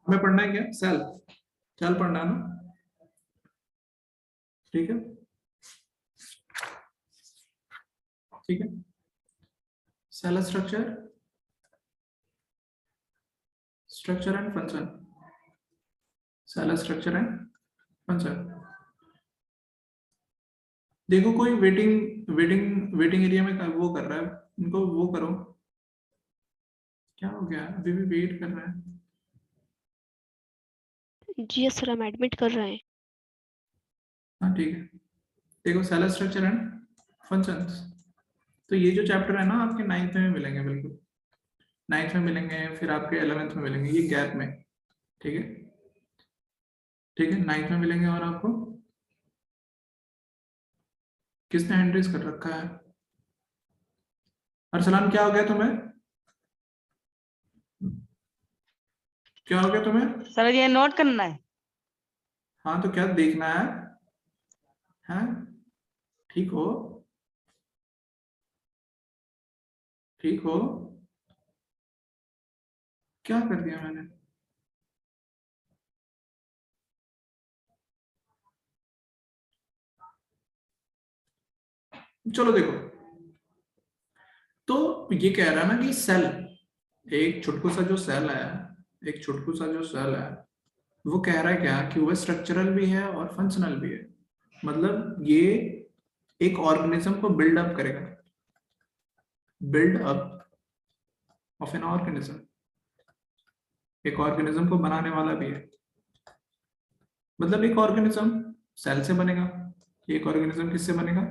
हमें पढ़ना है क्या? सेल, सेल पढ़ना है ना, ठीक है ठीक है। Cell structure, structure and function, cell structure and function. देखो कोई वेटिंग एरिया में वो कर रहा है, उनको वो करो। क्या हो गया? अभी भी वेट कर रहा है। जी यस सर, हम एडमिट कर रहे हैं। हाँ ठीक है। देखो सेल स्ट्रक्चर एंड फंक्शंस, तो ये जो चैप्टर है ना आपके 9th में मिलेंगे, बिल्कुल 9th में मिलेंगे, फिर आपके 11th में मिलेंगे, ये गैप में, ठीक है ठीक है। 9th में मिलेंगे। और आपको किसने हैंड रेज कर रखा है? अरसलान क्या हो गया तुम्हें? क्या हो गया तुम्हें? सर ये नोट करना है। हाँ तो क्या देखना है? हैं? ठीक हो? ठीक हो? क्या कर दिया मैंने? चलो देखो, तो ये कह रहा है ना कि सेल, एक छुटकू सा जो सेल है, एक छुटकू सा जो सेल है, वो कह रहा है क्या कि वो स्ट्रक्चरल भी है और फंक्शनल भी है। मतलब ये एक ऑर्गेनिज्म को बिल्ड अप करेगा, build up of an organism, एक ऑर्गेनिज्म को बनाने वाला भी है। मतलब एक ऑर्गेनिज्म सेल से बनेगा, एक ऑर्गेनिज्म किससे बनेगा?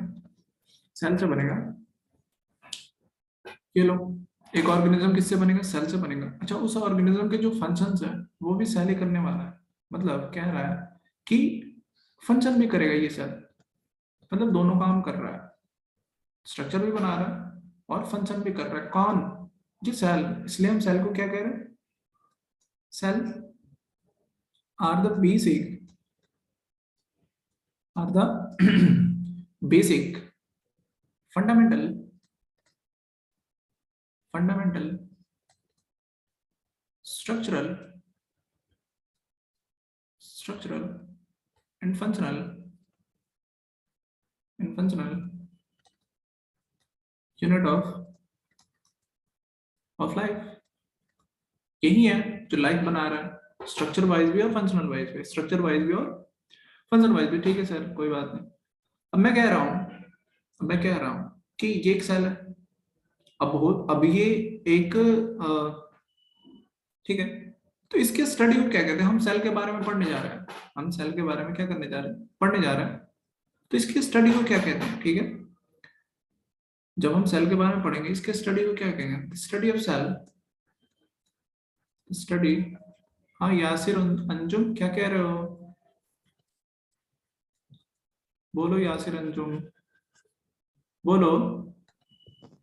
सेल से बनेगा। ये लो, एक ऑर्गेनिज्म किससे बनेगा? सेल से बनेगा। अच्छा, उस ऑर्गेनिज्म के जो फंक्शंस है वो भी सेल ही करने वाला है। मतलब कह रहा है कि फंक्शन भी करेगा ये सेल, मतलब दोनों काम कर रहा है, स्ट्रक्चर भी बना रहा है और फंक्शन भी कर रहा है। कौन? जी सेल। इसलिए हम सेल को क्या कह रहे हैं? Cell are the basic fundamental structural and functional unit of life। यही है जो लाइफ बना रहा है, स्ट्रक्चर वाइज भी और फंक्शनल वाइज भी, स्ट्रक्चर वाइज भी और फंक्शनल वाइज भी। ठीक है सर, कोई बात नहीं। अब मैं कह रहा हूँ, कि ये एक सेल है। अब ये एक ठीक है, तो इसके स्टडी को क्या कहते हैं? हम सेल के बारे में पढ़ने जा रहे हैं, हम सेल के बारे में क्या करने जा रहे हैं? पढ़ने जा रहे हैं। तो इसकी स्टडी को क्या कहते हैं? ठीक है, जब हम सेल के बारे में पढ़ेंगे, इसके स्टडी को क्या कहेंगे? Study of cell, study. हाँ यासिर अंजुम, क्या कह रहे हो? बोलो यासिर अंजुम, बोलो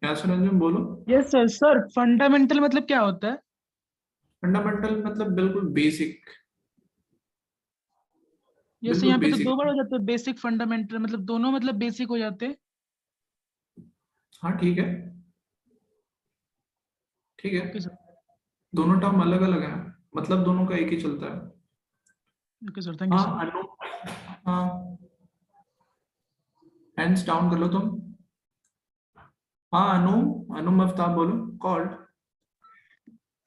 यासिर अंजुम, बोलो। Yes sir. सर फंडामेंटल मतलब क्या होता है? फंडामेंटल मतलब बिल्कुल बेसिक, जैसे बिल्कुल यहाँ पे तो बेसिक। दो बार हो जाते हैं, बेसिक फंडामेंटल, मतलब दोनों मतलब बेसिक हो जाते हैं। हाँ ठीक है, ठीक है, ओके सर। दोनों टर्म अलग अलग हैं, मतलब दोनों का एक ही चलता है। ओके सर, थैंक यू हाँ सर। अनु, हाँ हैंड्स डाउन कर लो तुम। हाँ अनु, अनु मफ्ताब बोलो। Called.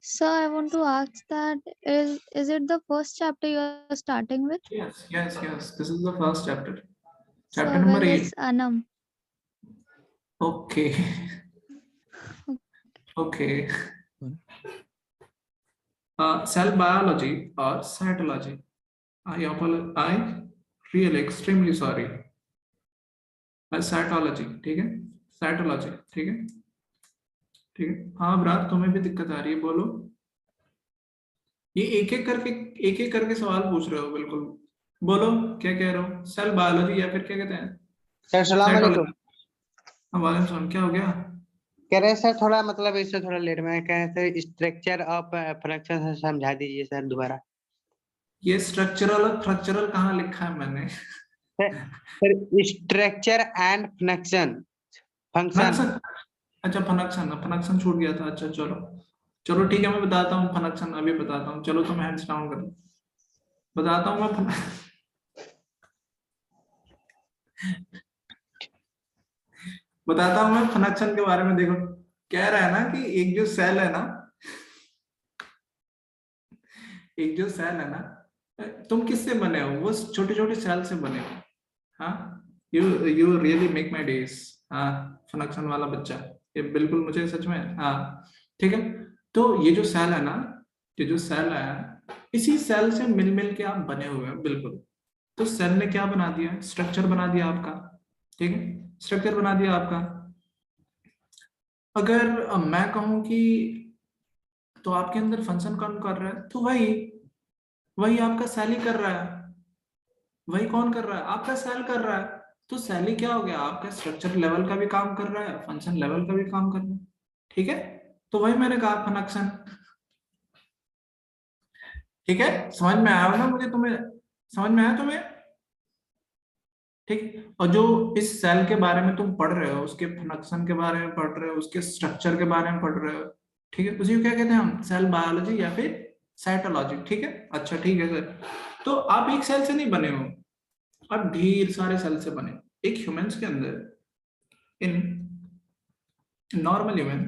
Sir, I want to ask that is it the first chapter you are starting with? Yes, yes, yes. This is the first chapter. So Chapter number where 8. is Anam? Okay. Okay. Cell biology or cytology. I really extremely sorry. Cytology, ठीक है? Cytology, ठीक है? ठीक है। हाँ ब्रात, तुम्हें भी दिक्कत आ रही है, बोलो। ये एक एक करके सवाल पूछ रहे हो, बिल्कुल बोलो क्या कह रहे हो? सेल बायोलॉजी या फिर क्या कहते हैं? सर सलाम अलैकुम। हाँ वालेकुम सलाम। क्या हो गया? कह रहे हैं सर थोड़ा मतलब इससे थोड़ा लेट में कह रहे थे स्ट्रक्चर ऑफ फ्रैक्शन से समझा दीजिए सर दोबारा। ये स्ट्रक्चरल और फ्रक्चरल कहाँ लिखा है मैंने? Sir structure and function, function. Function, अच्छा फंक्शन, फंक्शन छूट गया था। अच्छा चलो चलो ठीक है, मैं बताता हूँ फंक्शन, अभी बताता हूँ। चलो तुम हैंड्स डाउन करो, बताता हूँ मैं बताता हूँ मैं फंक्शन के बारे में। देखो कह रहा है ना कि एक जो सेल है ना, एक जो सेल है ना, तुम किससे बने हो? वो छोटे छोटे सेल से बने हो। हाँ, you really make my days. हाँ, फंक्शन वाला बच्चा, ये बिल्कुल मुझे सच में, हाँ ठीक है। तो ये जो सेल है ना, ये जो सेल है, इसी सेल से मिल मिल के आप बने हुए हैं बिल्कुल। तो सेल ने क्या बना दिया? स्ट्रक्चर बना दिया आपका, ठीक है, स्ट्रक्चर बना दिया आपका। अगर मैं कहूं कि तो आपके अंदर फंक्शन कौन कर रहा है, तो वही वही आपका सेल ही कर रहा है। वही कौन कर रहा है? आपका सेल कर रहा है। तो सेल ही क्या हो गया? आपका स्ट्रक्चर लेवल का भी काम कर रहा है, फंक्शन लेवल का भी काम कर रहा है, ठीक है। तो वही मैंने कहा फंक्शन, ठीक है। समझ में आया ना मुझे? तुम्हें समझ में आया तुम्हें? ठीक। और जो इस सेल के बारे में तुम पढ़ रहे हो, उसके फंक्शन के बारे में पढ़ रहे हो, उसके स्ट्रक्चर के बारे में पढ़ रहे हो, ठीक है, उसी को क्या कहते हैं हम? सेल बायोलॉजी या फिर साइटोलॉजी, ठीक है। अच्छा ठीक है सर। तो आप एक सेल से नहीं बने हो, आप ढेर सारे सेल से बने हो। एक ह्यूमंस के अंदर, in normal human,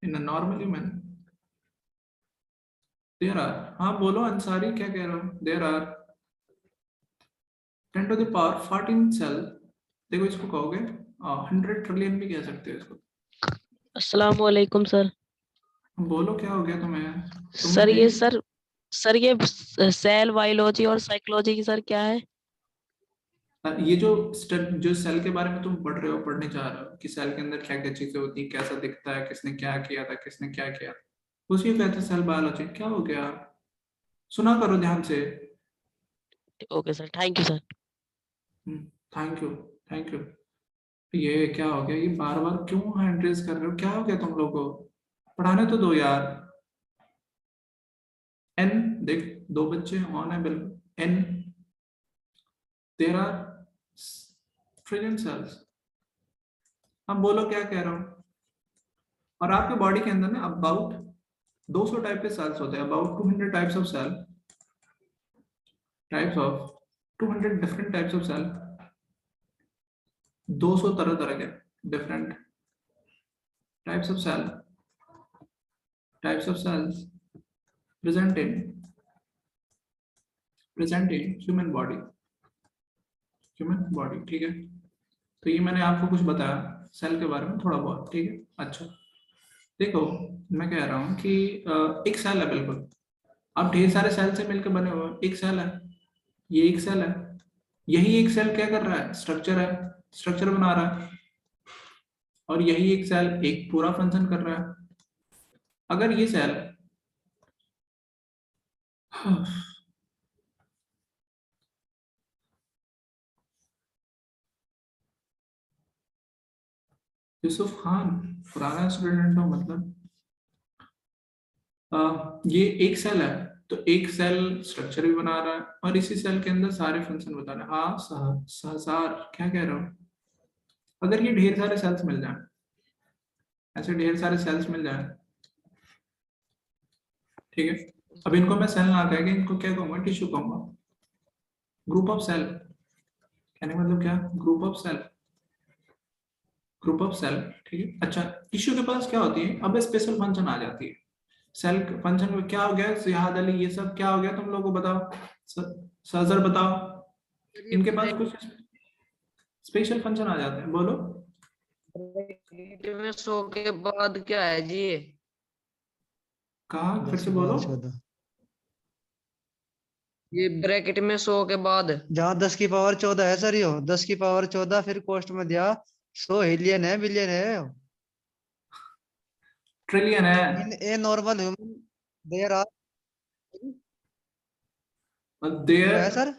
in normal human there are, हाँ बोलो अंसारी, क्या कह रहे हो? There are 10 to the power 14 cell. देखो इसको कहोगे 100 ट्रिलियन भी कह सकते हो इसको। अस्सलाम वालेकुम सर। बोलो क्या हो गया तुम्हें? तुम सर ये मेरी सर ये सेल बायोलॉजी और साइकोलॉजी की सर क्या है? ये जो सेल के बारे में तुम पढ़ रहे हो, पढ़ने जा रहे हो कि सेल के अंदर क्या क्या चीजें होती हैं, कैसा दिखता है, किसने क्या किया था, किसने क्या किया, उसी को कहते हैं सेल बायोलॉजी। क्या हो गया? सुना करो ध्यान से। Okay sir, thank you sir. Thank you, thank you. ये क्या हो गया? ये बार बार क्यों हैंड रेज कर रहे हो? क्या हो गया तुम लोगों को? पढ़ाने तो दो यार। एन, देख दो बच्चे ऑन है बिल्कुल। An, there are trillion cells. अब बोलो क्या कह रहा हूँ। और आपके बॉडी के अंदर ना अबाउट 200 टाइप के सेल्स होते हैं, about 200 types of cell, types of 200 different types of cell, 200 तरह तरह के different types of cell, types of cells present in human body, human body, ठीक है। तो ये मैंने आपको कुछ बताया सेल के बारे में थोड़ा बहुत, ठीक है। अच्छा देखो, मैं कह रहा हूँ कि एक सेल है बिल्कुल, आप ढेर सारे सेल से मिलकर बने हुए हो। एक सेल है, ये एक सेल है, यही एक सेल क्या कर रहा है? स्ट्रक्चर है, स्ट्रक्चर बना रहा है। और यही एक सेल एक पूरा फंक्शन कर रहा है। अगर ये सेल यूसुफ खान पुराना स्टूडेंट हो मतलब, ये एक सेल है, तो एक सेल स्ट्रक्चर भी बना रहा है और इसी सेल के अंदर सारे फंक्शन बता रहा है। हाँ सहसार, क्या कह रहा हूँ? अगर ये ढेर सारे सेल्स मिल जाए, ऐसे ढेर सारे सेल्स मिल जाए, ठीक है। अब इनको मैं सेल ना कह के इनको क्या कहूंगा? टिश्यू कहूंगा। ग्रुप ऑफ सेल कहने का मतलब क्या? Group of cell, group of cell, ठीक है। अच्छा, टिश्यू के पास क्या होती है? अब स्पेशल फंक्शन आ जाती है। सेल फंक्शन में क्या हो गया? सिहाद अली, ये सब क्या हो गया? तुम लोगों को बताओ, सर बताओ। इनके पास कुछ स्पेशल फंक्शन आ जाते हैं, बोलो। में 100 के बाद क्या है जी? कहा? फिर से बोलो। ये ब्रैकेट में 100 के बाद जहाँ 10 की पावर 14 है सर, यो 10 की पावर 14 फिर कोष्ट में दिया 100 हिलियन है, बिलियन है। ट्रिलियन है। In a normal human there are, क्या है sir?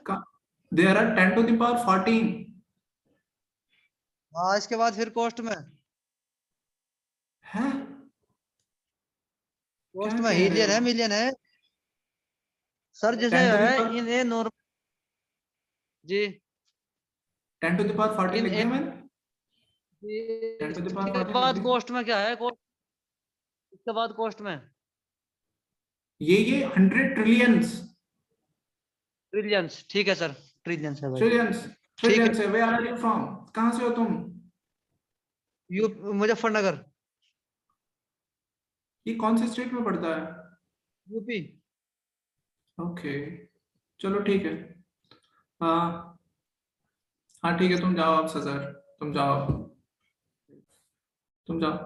There are 10 to the power 14। हाँ, इसके बाद फिर कोष्ट में, है क्या कोष्ट में कह रहे हिलियन हो? है, मिलियन है सर। जैसे 10 to the है power इन ए नॉर्मल जी, 10 to the power 14 इन लिख ए दिया मैंने। 10 to the power इसके 14 लिख बाद दिया। कोष्ट में क्या है? उसके बाद कोस्ट में ये 100 ट्रिलियंस ट्रिलियंस, ठीक है सर, ट्रिलियंस है भाई। ट्रिलियंस ठीक है। ट्रिलियंस है। Where are you from? कहाँ से हो तुम? मुजफ्फरनगर, ये कौन से स्टेट में पड़ता है? यूपी। ओके, चलो ठीक है। हाँ हाँ ठीक है, तुम जाओ अब सर, तुम जाओ, तुम जाओ।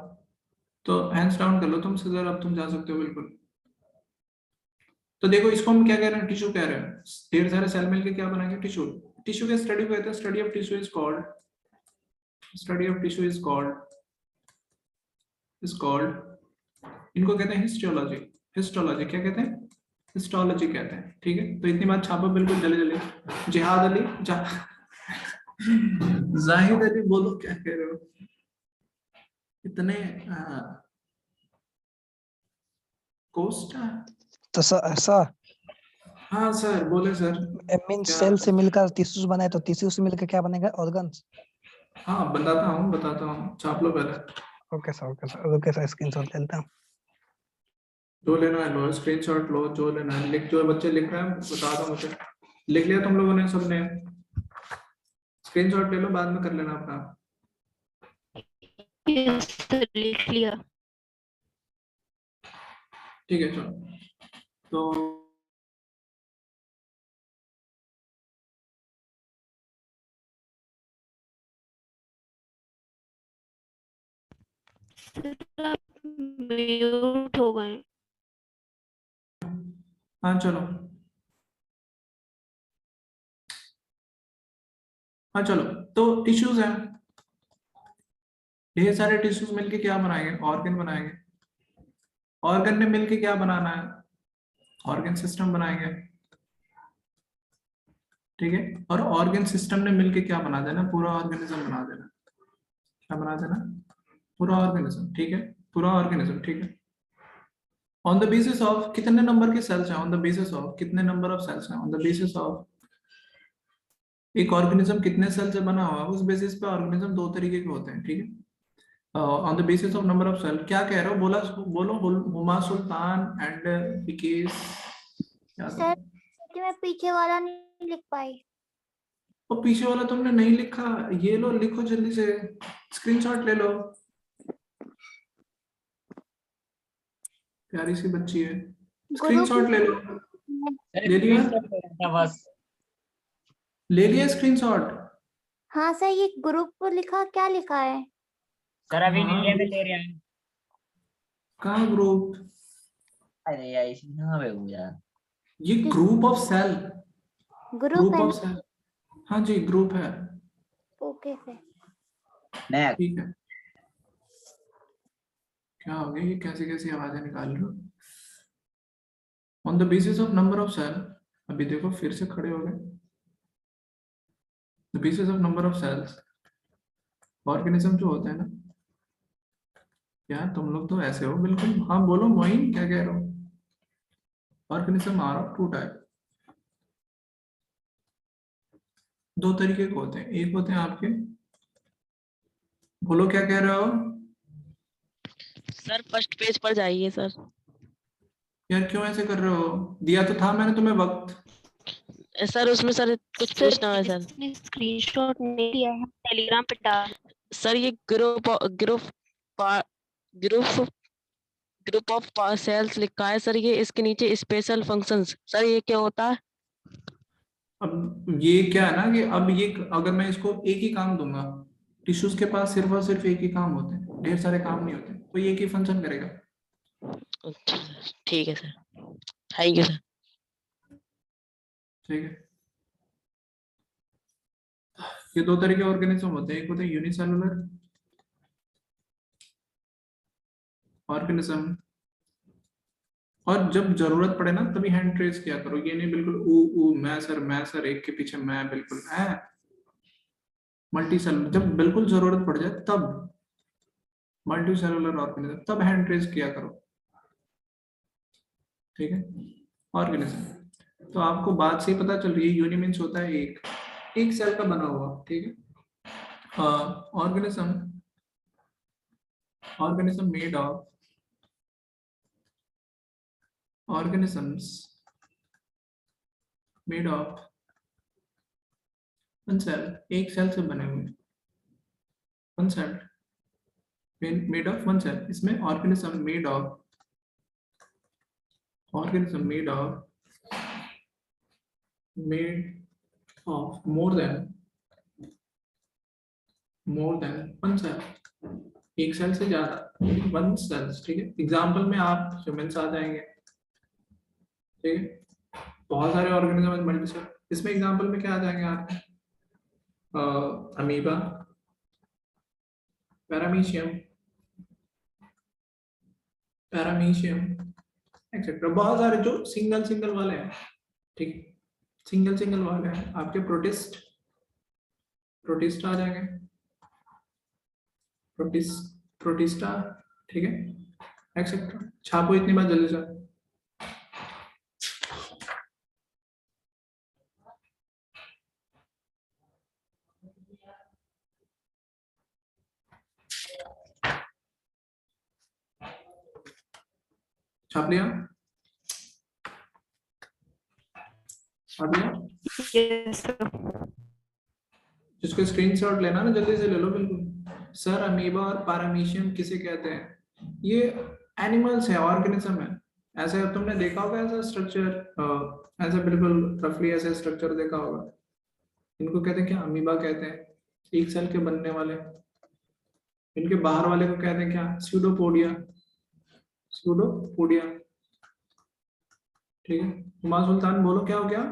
तो हैंड्स डाउन कर लो तुम सर, अब तुम जा सकते हो बिल्कुल। तो देखो, इसको हम क्या कह रहे हैं? टिश्यू कह रहे हैं। ढेर सारे सेल मिलके क्या बनाएंगे? टिश्यू। टिश्यू के स्टडी को कहते हैं, study of tissue is called, study of tissue is called, इनको कहते हैं हिस्टोलॉजी। हिस्टोलॉजी क्या कहते हैं? हिस्टोलॉजी कहते हैं। ठीक है, तो इतनी बात छापो बिल्कुल जल्दी जल्दी। जिहाद अली जाहिद अली, बोलो क्या कह रहे हो? इतने कोस्टा। तो सर हाँ सर, बोले सर। मीन क्या? सेल से मिलकर टिश्यूज बनाए तो टिश्यू से मिलकर क्या बनेगा? ऑर्गन्स। हाँ बताता हूँ, छाप लो पहले। ओके सर स्क्रीनशॉट लेता हूँ। जो लेना है लो, स्क्रीनशॉट लो, जो लेना है लिख, जो बच्चे लिख रहे हैं बता दो मुझे। लिख लिया तुम लोगों ने सबने? स्क्रीनशॉट ले लो, बाद में कर लेना अपना। यस सर, लिख लिया। ठीक है चलो। तो सर आप म्यूट हो गए। हाँ चलो, हाँ चलो। तो टिश्यूज हैं, ढेर सारे टिश्यूज मिलके क्या बनाएंगे? ऑर्गन बनाएंगे। ऑर्गन ने मिलके क्या बनाना है? ऑर्गन सिस्टम बनाएंगे। ठीक है, और ऑर्गन सिस्टम ने मिलके क्या बना देना? पूरा ऑर्गेनिज्म बना देना। क्या बना देना? पूरा ऑर्गेनिज्म। ठीक है, पूरा ऑर्गेनिज्म। ठीक है, ऑन द बेसिस ऑफ कितने नंबर के सेल्स हैं? ऑन द बेसिस ऑफ कितने नंबर ऑफ सेल्स हैं? ऑन द बेसिस ऑफ एक ऑर्गेनिज्म कितने सेल से बना हुआ है, उस बेसिस पे ऑर्गेनिज्म दो तरीके के होते हैं। ठीक है, on the basis of number of cell. क्या कह रहे हो? बोलो हुमा सुल्तान एंड विकेश। सर कि मैं पीछे वाला नहीं लिख पाई। वो पीछे वाला तुमने नहीं लिखा, ये लो लिखो जल्दी से, स्क्रीनशॉट ले लो। प्यारी सी बच्ची है, स्क्रीनशॉट ले लो। ले लिया? बस ले लिया स्क्रीनशॉट? हाँ सर, ये ग्रुप पर लिखा, क्या लिखा है? सर अभी नहीं है, मैं ले रहा हूँ। कहाँ ग्रुप? अरे यार इसी नाम है वो यार। ये ग्रुप ऑफ सेल, ग्रुप है ऑफ सेल। हाँ जी, ग्रुप है। Okay sir. नेक्स्ट। ठीक है, क्या हो गया? ये कैसी कैसी आवाजें निकाल रहे हो? On the basis of number of cell, अभी देखो फिर से खड़े हो गए। The basis of number of cells, organism जो होता है ना, यार तुम लोग तो ऐसे हो बिल्कुल। हाँ बोलो मोइन, क्या कह रहे हो? Organism are of two type, दो तरीके के होते हैं। एक होते हैं आपके, बोलो क्या कह रहे हो? सर फर्स्ट पेज पर जाइए सर। यार क्यों ऐसे कर रहे हो? दिया तो था मैंने तुम्हें वक्त। सर उसमें सर कुछ पूछना है सर। इसने स्क्रीनशॉट नहीं लिया है, टेलीग्राम पे डाल। सर ये ग्रुप ग्रुप ऑफ सेल्स लिखा है सर, ये इसके नीचे स्पेशल फंक्शंस, सर ये क्या होता है? अब ये क्या है ना कि अब ये अगर मैं इसको एक ही काम दूंगा, टिश्यूज के पास सिर्फ और सिर्फ एक ही काम होते हैं, ढेर सारे काम नहीं होते, कोई एक ही फंक्शन करेगा। अच्छा ठीक है सर, थैंक यू सर। ठीक है, ये दो तरह के ऑर्गेनिज्म होते हैं, एक होते हैं यूनिसेलुलर ऑर्गेनिज्म, और जब जरूरत पड़े ना तभी हैंड ट्रेस किया करो। ये नहीं बिल्कुल ऊ मैं सर एक के पीछे मैं बिल्कुल है। मल्टी सेलुलर, जब बिल्कुल जरूरत पड़ जाए तब, मल्टी सेलुलर ऑर्गेनिज्म तब हैंड ट्रेस किया करो। ठीक है, ऑर्गेनिज्म तो आपको बात से ही पता चल रही है। यूनि मीन्स होता है एक सेल का बना हुआ। ठीक है, organism made of organisms made of one cell, एक सेल से बने हुए, one cell made of one cell, इसमें organism made of more than one cell, एक सेल से ज्यादा, वन सेल्स, ठीक है। एग्जाम्पल में आप ह्यूमंस आ जाएंगे, ठीक है, बहुत सारे ऑर्गेनिज्म मल्टी सेल, इसमें एग्जाम्पल में क्या आ जाएंगे आप, अमीबा, पैरामीशियम एक्सेट्रा, बहुत सारे जो सिंगल वाले हैं, ठीक, सिंगल वाले हैं। आपके प्रोटिस्ट आ जाएंगे, प्रोटिस्टा, ठीक है, एक्सेट्रा। छापो इतनी बार जल्दी से। छाप लिया? Yes, sir. जिसको स्क्रीनशॉट लेना ना जल्दी से ले लो, बिल्कुल। सर अमीबा और पैरामीशियम किसे कहते हैं? ये एनिमल्स है, ऑर्गेनिज्म है। ऐसे तुमने देखा होगा ऐसा स्ट्रक्चर, ऐसा बिल्कुल रफली ऐसा स्ट्रक्चर देखा होगा। इनको कहते हैं क्या? अमीबा कहते हैं, एक सेल के बनने वाले। इनके बाहर वाले को कहते हैं क्या? स्यूडोपोडिया, ठीक है। हुमा सुल्तान बोलो क्या हो गया?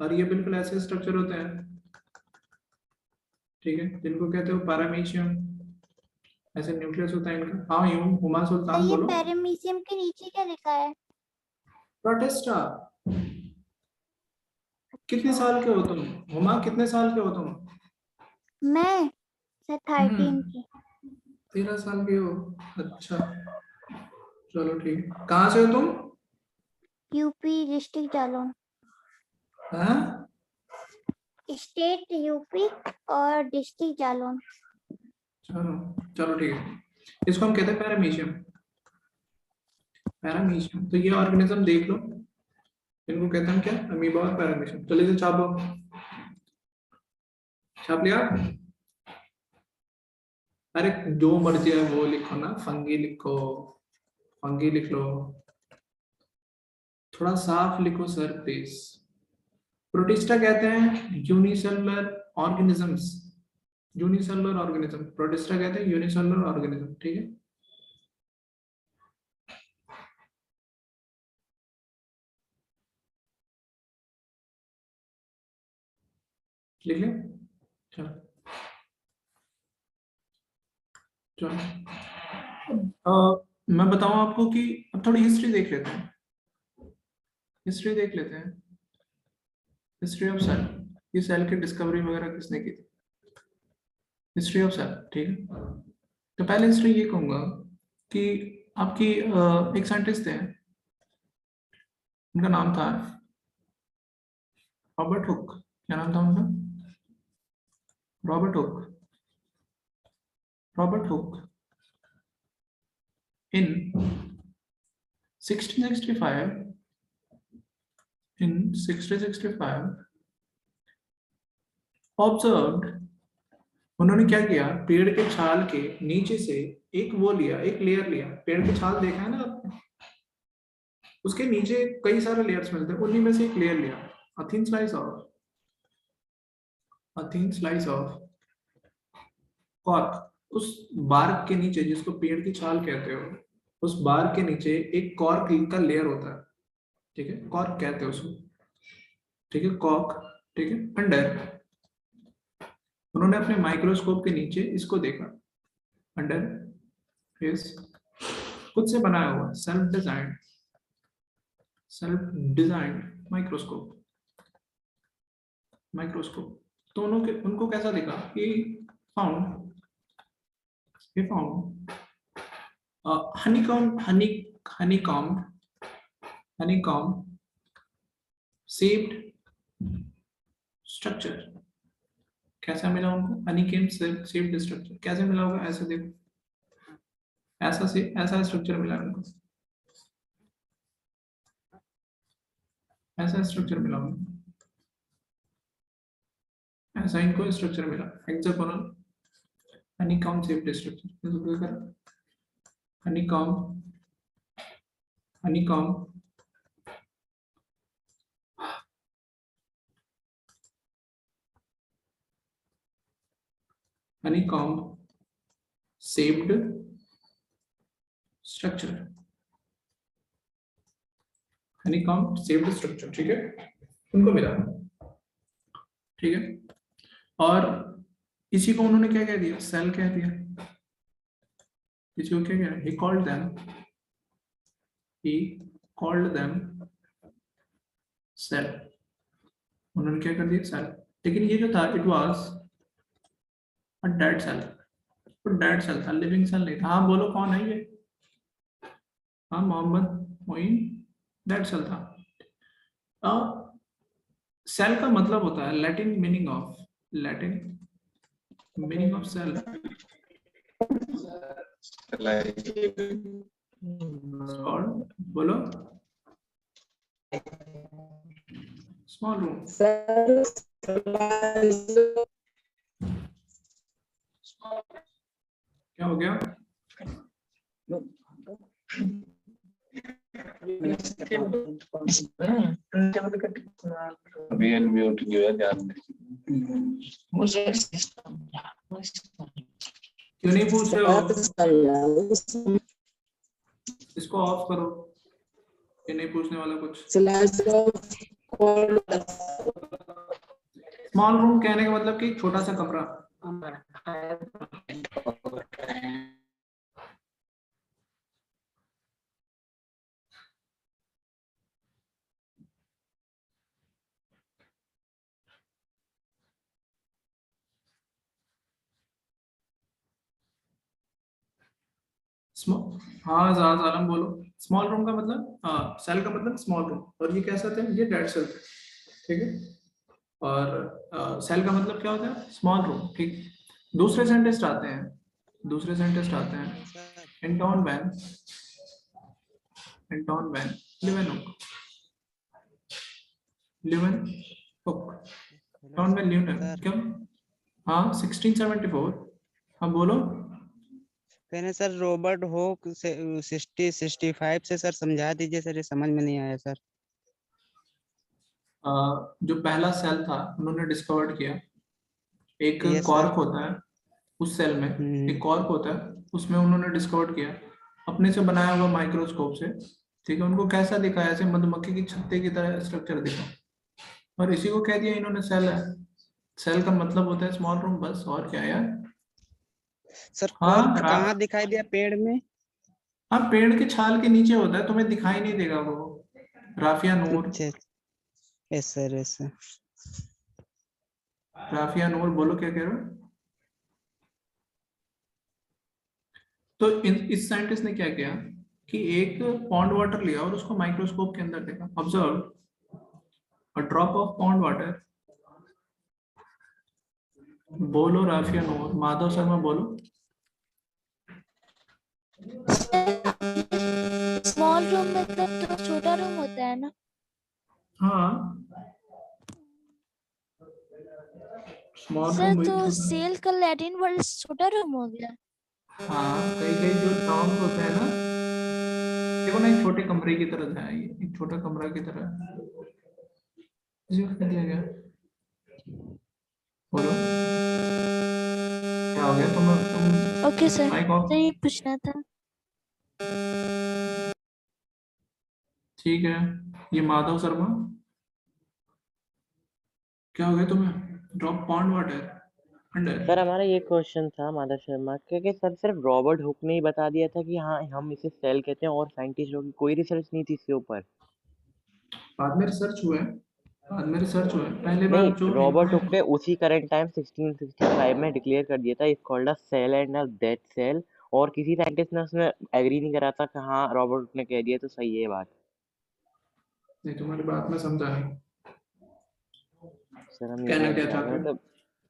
और ये बिल्कुल ऐसे स्ट्रक्चर होते हैं, ठीक है, जिनको कहते हो पैरामीशियम, ऐसे न्यूक्लियस होता है इनका। हाँ यूं, हुमा सुल्तान बोलो। पैरामीशियम के नीचे क्या लिखा है? प्रोटिस्टा। कितने साल के हो तुम हुमा? कितने साल के हो तुम? मैं 13 की। 13 साल के हो, अच्छा, चलो ठीक है। कहाँ से हो तुम? UP district Jalaun. हाँ? स्टेट यूपी और डिस्ट्रिक्ट जालौन। चलो ठीक है। इसको हम कहते हैं पैरामीशियम। तो ये ऑर्गेनिज्म देख लो, इनको कहते हैं क्या? अमीबा और पैरामीशियम। चलिए से छापो, छाप लिया? अरे जो मर्जी है वो लिखो ना, फंगी लिखो, फंगी लिख लो, थोड़ा साफ लिखो सर प्लीज। प्रोटिस्टा कहते हैं यूनिसेलुलर ऑर्गेनिजम्स, प्रोटिस्टा कहते हैं यूनिसेलुलर ऑर्गेनिज्म, ठीक है। लिख लिया? चलो मैं बताऊं आपको कि अब थोड़ी हिस्ट्री देख लेते हैं, हिस्ट्री ऑफ सेल। ये सेल की डिस्कवरी वगैरह किसने की थी? हिस्ट्री ऑफ सेल, ठीक है। तो पहले हिस्ट्री ये कहूंगा कि आपकी एक साइंटिस्ट थे, उनका नाम था रॉबर्ट हुक। क्या नाम था उनका? Robert Hooke. In 1665 observed, उन्होंने क्या किया? पेड़ के छाल के नीचे से एक लेयर लिया। पेड़ के छाल देखा है ना आपने? उसके नीचे कई सारे लेयर्स मिलते हैं, उन्हीं में से एक लेयर लिया। A thin slice of cork. उस बार्क के नीचे, जिसको पेड़ की छाल कहते हो, उस बार्क के नीचे एक कॉर्क का लेयर होता है, ठीक है, कॉर्क कहते हैं उसको, ठीक है, कॉर्क, ठीक है। अंडर, उन्होंने अपने माइक्रोस्कोप के नीचे इसको देखा, अंडर हिज खुद से बनाया हुआ सेल्फ डिजाइंड माइक्रोस्कोप। तो उनको कैसा दिखा? कि he found honeycomb shaped structure। कैसा मिला उनको? honeycomb shaped structure कैसे मिला होगा? ऐसे देखो, ऐसा स्ट्रक्चर मिला उनको। ऐसा स्ट्रक्चर मिला उन्हें, ऐसा इनको स्ट्रक्चर मिला हेक्सागोनल हनीकॉम्ब शेप्ड स्ट्रक्चर। इसको क्या करा, honeycomb honeycomb honeycomb shaped structure, honeycomb shaped structure, ठीक है, उनको मिला, ठीक है। और इसी को उन्होंने क्या कह दिया, सेल कह दिया। इसी को क्या कह, he called them सेल, उन्होंने क्या कर दिया, सेल। लेकिन ये जो था it was a dead cell, तो डेड सेल था, लिविंग सेल नहीं था। हाँ बोलो कौन है ये, हाँ मोहम्मद मोइन, डेड सेल था। सेल का मतलब होता है, लैटिन मीनिंग ऑफ सेल, और बोलो स्मॉल रूम, क्या हो गया, अभी अनम्यूट किया है, ध्यान दे। क्यों नहीं पूछ रहे हो, इसको ऑफ करो, ये नहीं पूछने वाला कुछ। स्मॉल रूम कहने का मतलब कि छोटा सा कमरा, हाँ जाज आलम बोलो। स्मॉल रूम का मतलब, हाँ सेल का मतलब स्मॉल रूम, और ये कैसा थे, ये डेड सेल थे, ठीक है। और सेल का मतलब क्या होता है, स्मॉल रूम, ठीक। दूसरे साइंटिस्ट आते हैं, Anton van Leeuwenhoek, Anton van Leeuwenhoek, क्यों, हाँ 1674, हाँ बोलो। मैंने सर रॉबर्ट हॉक से 65 से सर समझा दीजिए सर, ये समझ में नहीं आया सर। जो पहला सेल था उन्होंने डिस्कवर्ड किया, एक Yes, कॉर्क sir. होता है उस सेल में, हम्म। एक कॉर्क होता है, उसमें उन्होंने डिस्कवर्ड किया अपने से बनाया हुआ माइक्रोस्कोप से, ठीक है। उनको कैसा दिखा, ऐसे मधुमक्खी की छत्ते की तरह स्ट्रक्चर दिखा, और इसी को कह दिया इन्होंने सेल है। सेल का मतलब होता है स्मॉल रूम, बस, और क्या यार। सर हाँ, कॉर्क कहाँ दिखाई दिया, पेड़ में? हाँ पेड़ के छाल के नीचे होता है, तुम्हें दिखाई नहीं देगा वो। राफिया नूर, अच्छा, yes sir, yes sir. Rafia Noor बोलो क्या कह रहे हो। तो इस साइंटिस्ट ने क्या किया कि एक पॉन्ड वाटर लिया और उसको माइक्रोस्कोप के अंदर देखा, observe a drop of pond water, बोलो राफिया नूर, माधव शर्मा बोलो। स्मॉल रूम मतलब तो छोटा रूम होता है ना? हाँ स्मॉल सर रूम तो विथ, सेल का लैटिन वर्ड छोटा रूम हो गया। हाँ कई कई जो टर्म्स होते हैं ना, देखो ना, एक छोटे कमरे की तरह है ये, एक छोटा कमरा की तरह है, इसी को क्या दिया गया, बोलो क्या हो गया, तुम ओके सर, माइक ऑफ, तो ये पूछना था। ठीक है। ये माधव शर्मा, क्या हो गया तुम्हें, drop pond water under. Sir हमारा ये क्वेश्चन था माधव शर्मा के कि सर सिर्फ रॉबर्ट हुक ने ही बता दिया था कि हाँ हम इसे सेल कहते हैं, और साइंटिस्ट लोगों की कोई रिसर्च नहीं थी इसके ऊपर? बाद में रिसर्च हुआ है, पहले बार नहीं, जो रॉबर्ट हुक इन्होंने, ने उसी करंट टाइम 1665 में डिक्लेयर कर दिया था it's called a cell and a dead cell, और किसी साइंटिस्ट ने उसमें एग्री नहीं करा था कि हाँ रॉबर्ट हुक ने कह दिया तो सही है ये बात। नहीं तुम्हारी बात में समझा नहीं, सर हम ये कहना बोलना क्या चाह रहे चाहते हैं, हो। मतलब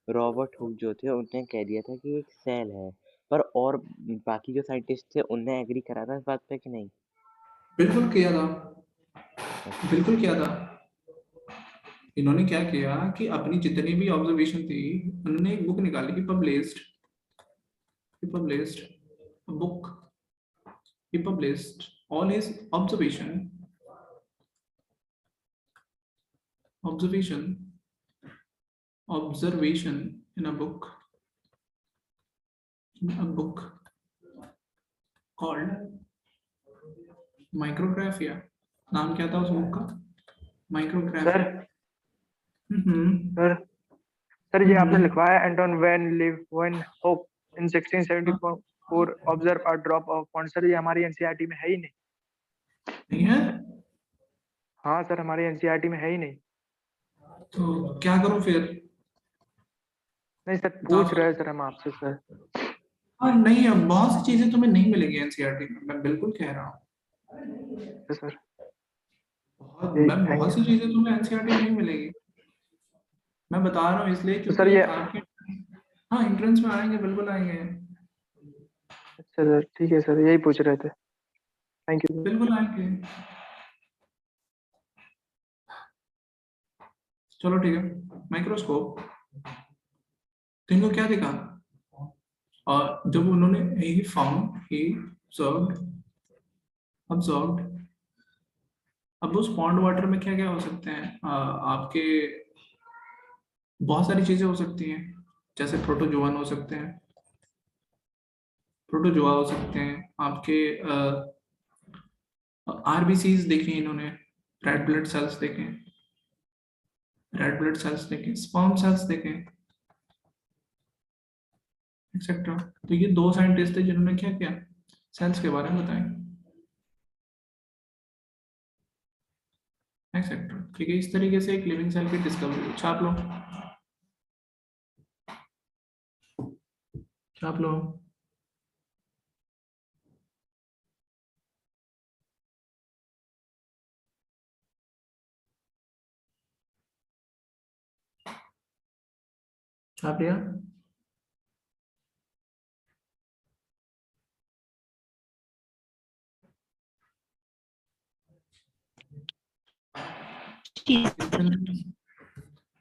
रॉबर्ट हुक जो थे उनने कह दिया था कि एक सेल है, पर और बाकी जो साइंटिस्ट थे उनने एग्री करा था इस बात पे कि नहीं? बिल्कुल किया था, अच्छा। बिल्कुल किया था। इन्होंने क्या किया कि अपनी जितनी भी ऑब्जर्वेशन थी उन्होंने एक बुक निकाली कि published a book. He published all his observation in a book called Micrographia. नाम क्या था उस बुक का? Micrographia. सर ये आपने लिखवाया Anton van Hope in 1674 observe a drop of pond. Sir ये हमारी एनसीईआरटी में है ही नहीं है? हाँ सर हमारी एनसीईआरटी में है ही नहीं। तो क्या करूं फिर? नहीं सर पूछ रहे हैं सर हम आपसे सर। हाँ नहीं, अब बहुत सी चीजें तुम्हें नहीं मिलेगी एनसीईआरटी में, मैं बिल्कुल कह रहा हूँ सर। बहुत सी चीजें तुम्हें एनसीईआरटी में नहीं मिलेगी, मैं बता रहा हूँ इसलिए क्योंकि सर ये आपके हाँ एंट्रेंस में आएंगे, बिल्कुल आएंगे। अच्छा सर ठीक है सर, यही पूछ रहे थे। Thank you. बिल्कुल आएंगे। चलो ठीक है। माइक्रोस्कोप इनको क्या दिखा, और जब उन्होंने ऑब्जर्व्ड अब उस पॉन्ड वाटर में क्या क्या हो सकते हैं, आपके बहुत सारी चीजें हो सकती हैं, जैसे प्रोटोजोआन हो सकते हैं, प्रोटोजोआ हो सकते हैं, आपके आरबीसीज देखे इन्होंने, रेड ब्लड सेल्स देखे, स्पर्म सेल्स देखे, एक्सेट्रा। तो ये दो साइंटिस्ट थे जिन्होंने क्या किया, सेल्स के बारे में बताया, एक्सेट्रा। ठीक है, इस तरीके से एक लिविंग सेल की डिस्कवरी। छाप लो। छाप लिया?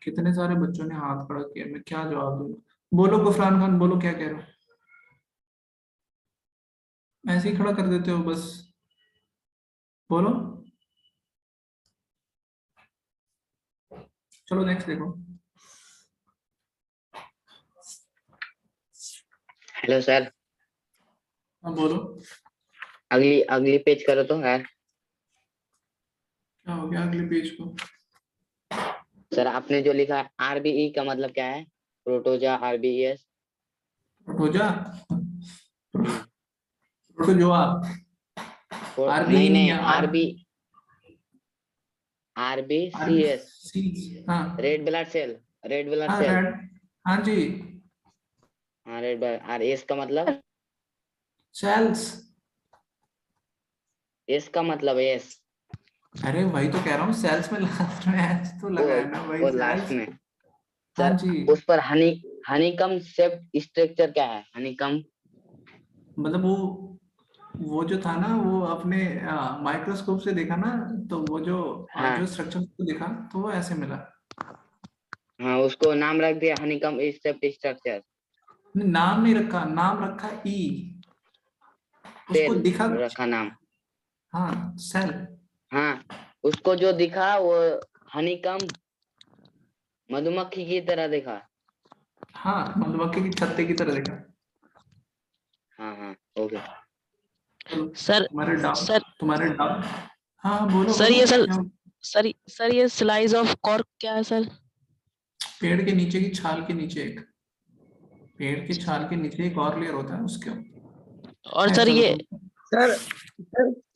कितने सारे बच्चों ने हाथ खड़ा किया, मैं क्या जवाब दूंगा? बोलो गुफरान खान, बोलो क्या कह रहे हो? ऐसे ही खड़ा कर देते हो बस, बोलो। चलो नेक्स्ट देखो। Hello sir. हाँ बोलो। अगली पेज करो तो यार। क्या हो गया अगले पेज को? सर आपने जो लिखा है आरबीई का मतलब क्या है? प्रोटोजा आरबीईएस। प्रोटोजोआ नहीं आरबीसीएस। हाँ रेड ब्लड सेल। हाँ जी। हाँ रेड ब्लड। और एस का मतलब? सेल्स। एस का मतलब एस। अरे वही तो कह रहा हूँ, सेल्स में लास्ट में एच तो लगाया ना भाई। वो लास्ट में। हाँ सर जी। उस पर हनीकम शेप स्ट्रक्चर क्या है? हनीकम मतलब वो जो था ना, वो अपने माइक्रोस्कोप से देखा ना, तो वो जो जो स्ट्रक्चर को देखा तो वो ऐसे मिला। हाँ उसको नाम रख दिया हनीकम शेप स्ट्रक्चर। नाम नहीं रखा, नाम रखा ई। उसको दिखा रखा नाम। हाँ सेल। हाँ उसको जो दिखा वो हनीकम मधुमक्खी की तरह देखा। हाँ मधुमक्खी की छत्ते की तरह देखा। हाँ ओके। सर तुम्हारे डाउट। हाँ बोलो। सर ये स्लाइस ऑफ कॉर्क क्या है सर? पेड़ के नीचे की छाल के नीचे एक और लेयर होता है उसके। और सर ये सर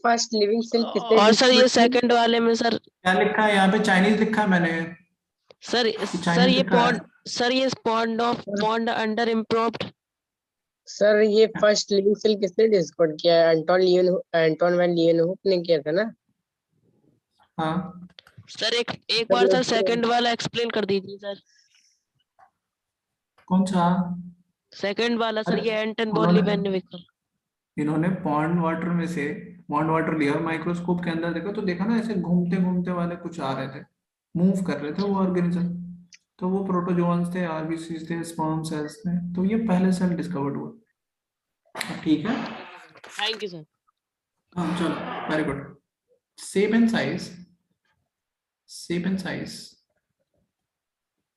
फर्स्ट लिविंग सेल किसने? और सर ये सेकंड वाले में सर क्या लिखा है? यहाँ पे चाइनीज लिखा है मैंने। सर ये पॉन्ड अंडर इम्प्रूव्ड। सर ये फर्स्ट लिविंग सेल किसने डिस्कवर किया है? एंटोन वैन लीएनहोफ ने किया था ना? हाँ सर एक बार सर सेकंड वाला एक्सप्लेन कर दीजिए सर। कौन सा सेकंड वाला सर? ये एंटन बॉर्नली वैन विकर। इन्होंने पॉन्ड वाटर लिया, माइक्रोस्कोप के अंदर देखा तो देखा ना, ऐसे घूमते घूमते वाले कुछ आ रहे थे, मूव कर रहे थे वो ऑर्गेनिज्म, तो वो प्रोटोजोन्स थे, आरबीसीज थे, स्पर्म सेल्स थे, तो ये पहले सेल डिस्कवर्ड हुआ। ठीक है, थैंक यू सर। हाँ चलो, very good. Shape and size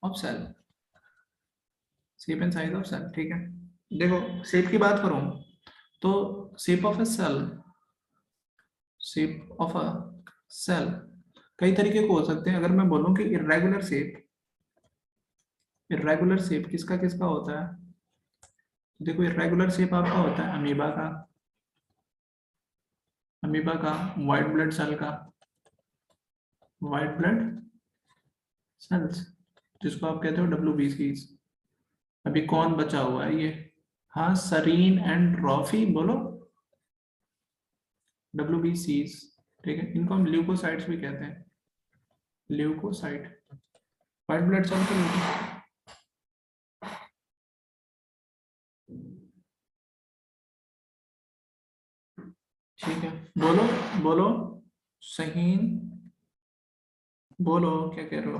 of cell, shape and size of cell. ठीक है, देखो शेप की बात करूं तो शेप ऑफ अ सेल कई तरीके को हो सकते हैं। अगर मैं बोलूं कि इर्रेगुलर शेप किसका किसका होता है, देखो इर्रेगुलर शेप आपका होता है अमीबा का, व्हाइट ब्लड सेल्स जिसको आप कहते हो WBCs। अभी कौन बचा हुआ है ये, हाँ सरीन एंड रॉफी, बोलो WBCs। ठीक है, इनको हम ल्यूकोसाइट्स भी कहते हैं, ल्यूकोसाइट, व्हाइट ब्लड सेल को ठीक है, बोलो सहीन, बोलो क्या कह रहे हो।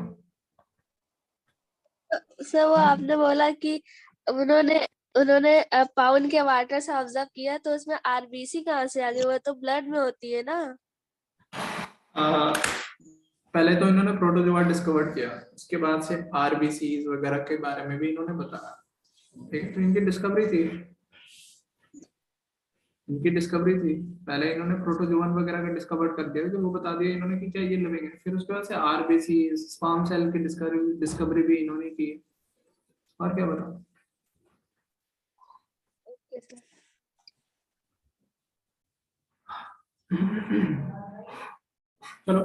सर वो आपने बोला कि उन्होंने पाउंड के वाटर से ऑब्जर्व किया, तो उसमें आरबीसी कहाँ से आ गई, वो तो ब्लड में होती है ना। पहले तो इन्होंने प्रोटोजोआ डिस्कवर किया, उसके बाद से आरबीसीज वगैरह के बारे में भी इन्होंने बताया। ठीक, तो इनकी डिस्कवरी थी। पहले इन्होंने प्रोटोजोवन वगैरह का डिस्कवर कर दिया, तो वो बता दिया इन्होंने कि क्या ये लिविंग है। फिर उसके बाद से आरबीसी, स्पर्म सेल की डिस्कवरी भी इन्होंने की। और क्या बताओ। चलो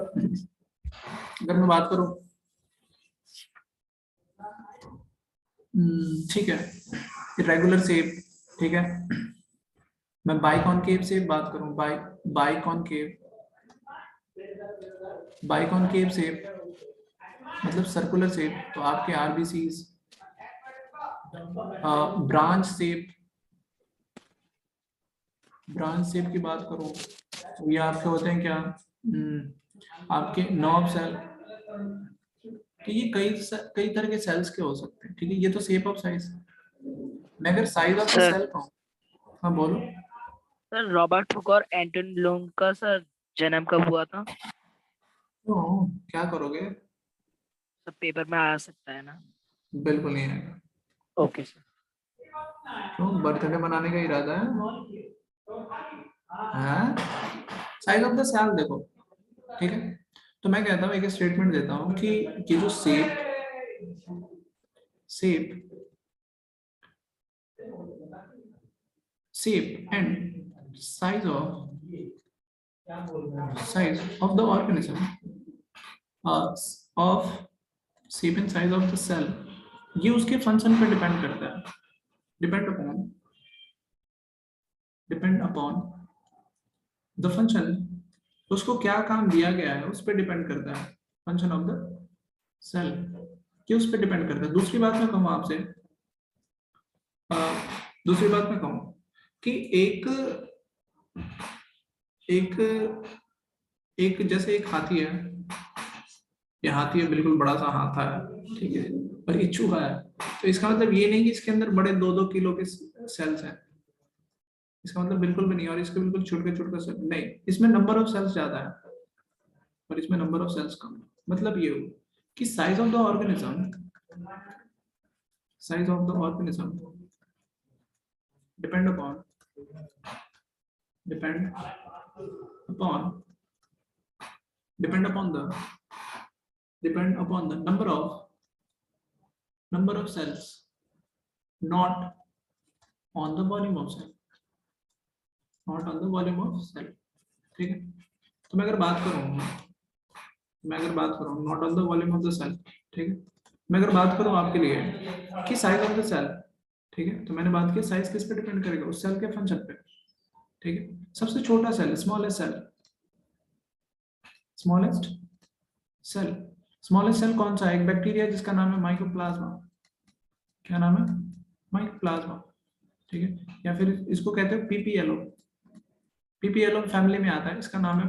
अगर मैं बात करूं, ठीक है, इरेगुलर शेप। ठीक है, मैं बाइकॉनकेव शेप बात करूं, बाइकॉनकेव शेप मतलब सर्कुलर शेप, तो आपके आरबीसीज। ब्रांच शेप की बात करूं तो ये आपके होते हैं क्या, आपके नर्व सेल। तो ये कई तरह के सेल्स के हो सकते हैं। ठीक है, ये तो शेप ऑफ साइज। मैं अगर साइज ऑफ द सेल कहूं, हाँ बोलो सर। रॉबर्ट हुक और एंटन ब्लूम का सर जन्म कब हुआ था? तो क्या करोगे, सर पेपर में आ सकता है ना? बिल्कुल नहीं आएगा। Okay sir. क्यों, बर्थडे मनाने का इरादा है? साइज ऑफ द सेल देखो। ठीक है, तो मैं कहता हूँ, एक स्टेटमेंट देता हूँ कि ये जो shape and size of the organism, of shape and size of the cell, ये उसके फंक्शन पे डिपेंड करता है। डिपेंड अपॉन द फंक्शन, उसको क्या काम दिया गया है उस पर डिपेंड करता है। फंक्शन ऑफ द सेल कि उस पर डिपेंड करता है। दूसरी बात मैं कहूँ आपसे, कि एक जैसे एक हाथी है, ये हाथी है, बिल्कुल बड़ा सा हाथ है, ठीक है, और ये चूहा है। तो इसका मतलब ये नहीं कि इसके अंदर बड़े 2-2 किलो के सेल्स हैं, इसका मतलब बिल्कुल भी नहीं। और इसके बिल्कुल छोटे सेल नहीं, इसमें नंबर ऑफ सेल्स ज्यादा है और इसमें नंबर ऑफ सेल्स कम है। मतलब ये हो कि size of the organism depend upon the number of cells, not on the volume of cell, ठीक है। तो मैं अगर बात करूं not on the volume of the cell, ठीक है, मैं अगर बात करूं आपके लिए कि साइज ऑफ द सेल, ठीक है, तो मैंने बात की साइज किस पे डिपेंड करेगा, उस सेल के फंक्शन पे। ठीक है, सबसे छोटा सेल, स्मॉलेस्ट सेल कौन सा है? एक बैक्टीरिया जिसका नाम है माइकोप्लाज्मा। क्या नाम है? माइकोप्लाज्मा। ठीक है, या फिर इसको कहते हैं पीपीएलो फैमिली में आता है, इसका नाम है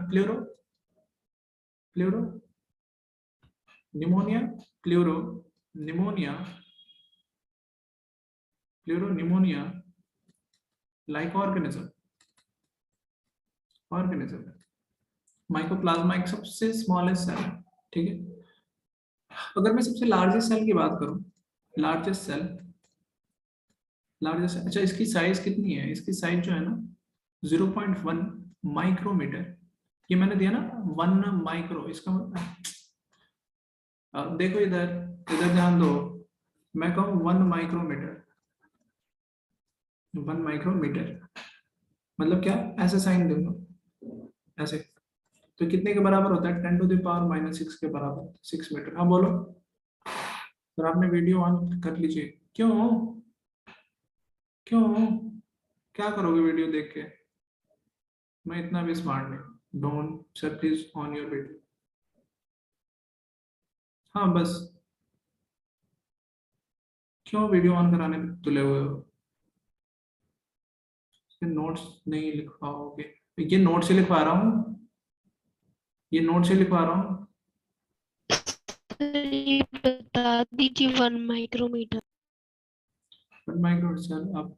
pneumonia, pleuro pneumonia, pleuro pneumonia like organism, mycoplasma एक सबसे स्मॉलेस्ट सेल है, ठीक है। अगर मैं सबसे लार्जेस्ट सेल की बात करूं, लार्जेस्ट सेल, अच्छा इसकी साइज कितनी है, इसकी साइज जो है ना 0.1 माइक्रोमीटर, ये मैंने दिया ना 1 माइक्रो, इसका मतलब देखो इधर ध्यान दो, मैं कहूँ 1 माइक्रोमीटर, 1 माइक्रोमीटर मतलब क्या, ऐसे साइन दे दो ऐसे, तो कितने के बराबर होता है, 10⁻⁻6 के बराबर, 6 मीटर। हाँ बोलो सर, आपने वीडियो ऑन कर लीजिए। क्यों क्या करोगे वीडियो देख के, मैं इतना भी स्मार्ट नहीं। Don't sir please on your video. हाँ बस, क्यों वीडियो ऑन कराने पे तुले हुए हो, नोट्स नहीं लिखवाओगे, ये नोट से लिखवा रहा हूँ, ये नोट से लिखवा रहा हूँ। बता दीजिए 1 माइक्रोमीटर। 1 माइक्रोमीटर सर, आप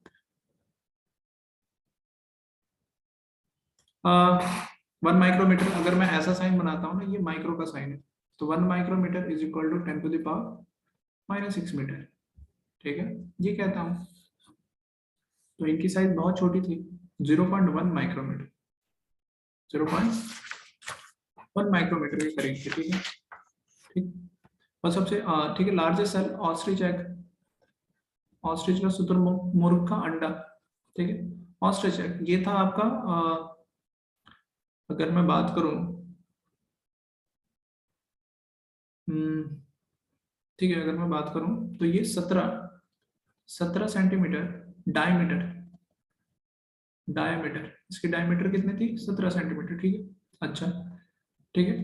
1 माइक्रोमीटर अगर मैं ऐसा साइन बनाता हूँ ना, ये माइक्रो का साइन है, तो 1 micrometre is equal to 10⁻⁻6 metre, ठीक है, ये कहता हूँ। तो इनकी साइज बहुत छोटी थी, 0.1 माइक्रोमीटर, 0.1 माइक्रोमीटर के करीब थी, ठीक है, ठीक। और सबसे ठीक है, largest cell ostrich egg, ostrich का शुतुरमुर्ग का अंडा, ठीक है, ऑस्ट्रिच एग, ये था आपका अगर मैं बात करूं, ठीक है, अगर मैं बात करूं तो ये 17 सेंटीमीटर डायमीटर, इसकी डायमीटर कितनी थी, 17 सेंटीमीटर, ठीक है। अच्छा ठीक है,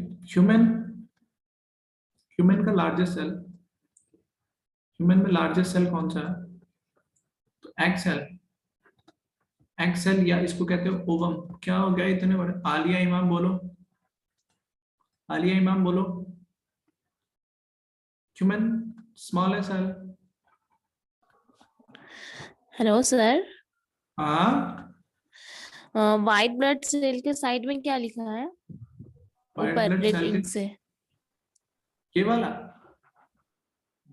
ह्यूमन का लार्जेस्ट सेल, ह्यूमन में लार्जेस्ट सेल कौन सा है, तो एग सेल या इसको कहते हो ओवम। क्या हो गया इतने बड़े, आलिया इमाम बोलो, आलिया इमाम बोलो, human smallest cell. Hello sir, हाँ व्हाइट ब्लड सेल के साइड में क्या लिखा है व्हाइट ऊपर ब्लड रेड सेल इंक से? ये वाला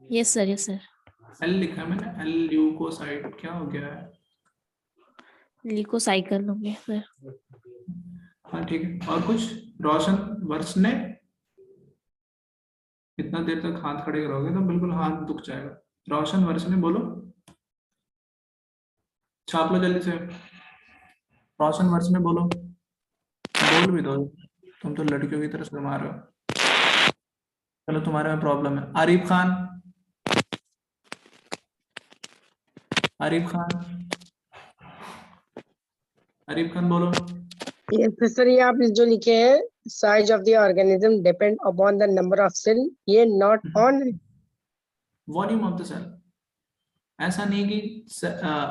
यस सर। एल लिखा है मैंने, एल ल्यूकोसाइट, क्या हो गया है, ल्यूकोसाइकिल हो गया सर। हाँ ठीक है, और कुछ, रोशन वर्ष ने, इतना देर तक हाथ खड़े करोगे तो बिल्कुल हाथ दुख जाएगा। रोशन वर्ष ने बोलो, छाप लो जल्दी से, रोशन वर्ष ने बोलो, बोल भी दो, तुम तो लड़कियों की तरह शर्मा रहे हो, चलो तुम्हारे में प्रॉब्लम है। आरिफ खान, आरिफ खान बोलो। यस सर, ये आप जो लिखे हैं size of the organism depend upon the number of cell, ये not on volume of the cell, ऐसा नहीं कि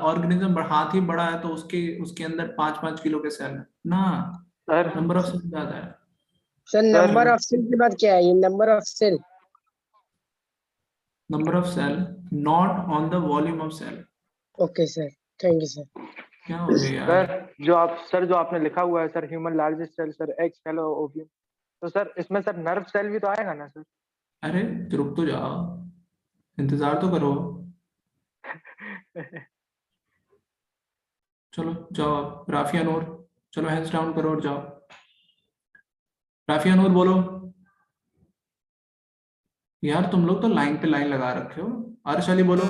ऑर्गेनिज्म हाथ ही बड़ा है तो उसके अंदर 5-5 किलो के सेल है ना, सर नंबर ऑफ सेल ज्यादा है। सर, नंबर ऑफ सेल की बात क्या है, ये number of cell, number of cell not on the volume of cell. Okay sir, thank you sir. क्या हो गया यार, सर जो आपने लिखा हुआ है sir, human largest cell sir, egg cell और ओव्यूम, तो सर इसमें सर नर्व सेल भी तो आएगा ना सर? अरे रुक तो जाओ, इंतजार तो करो, चलो जाओ आप। राफिया नूर, चलो हैंड्स डाउन करो और जाओ। राफिया नूर बोलो। यार तुम लोग तो लाइन पे लाइन लगा रखे हो। अर्श अली बोलो।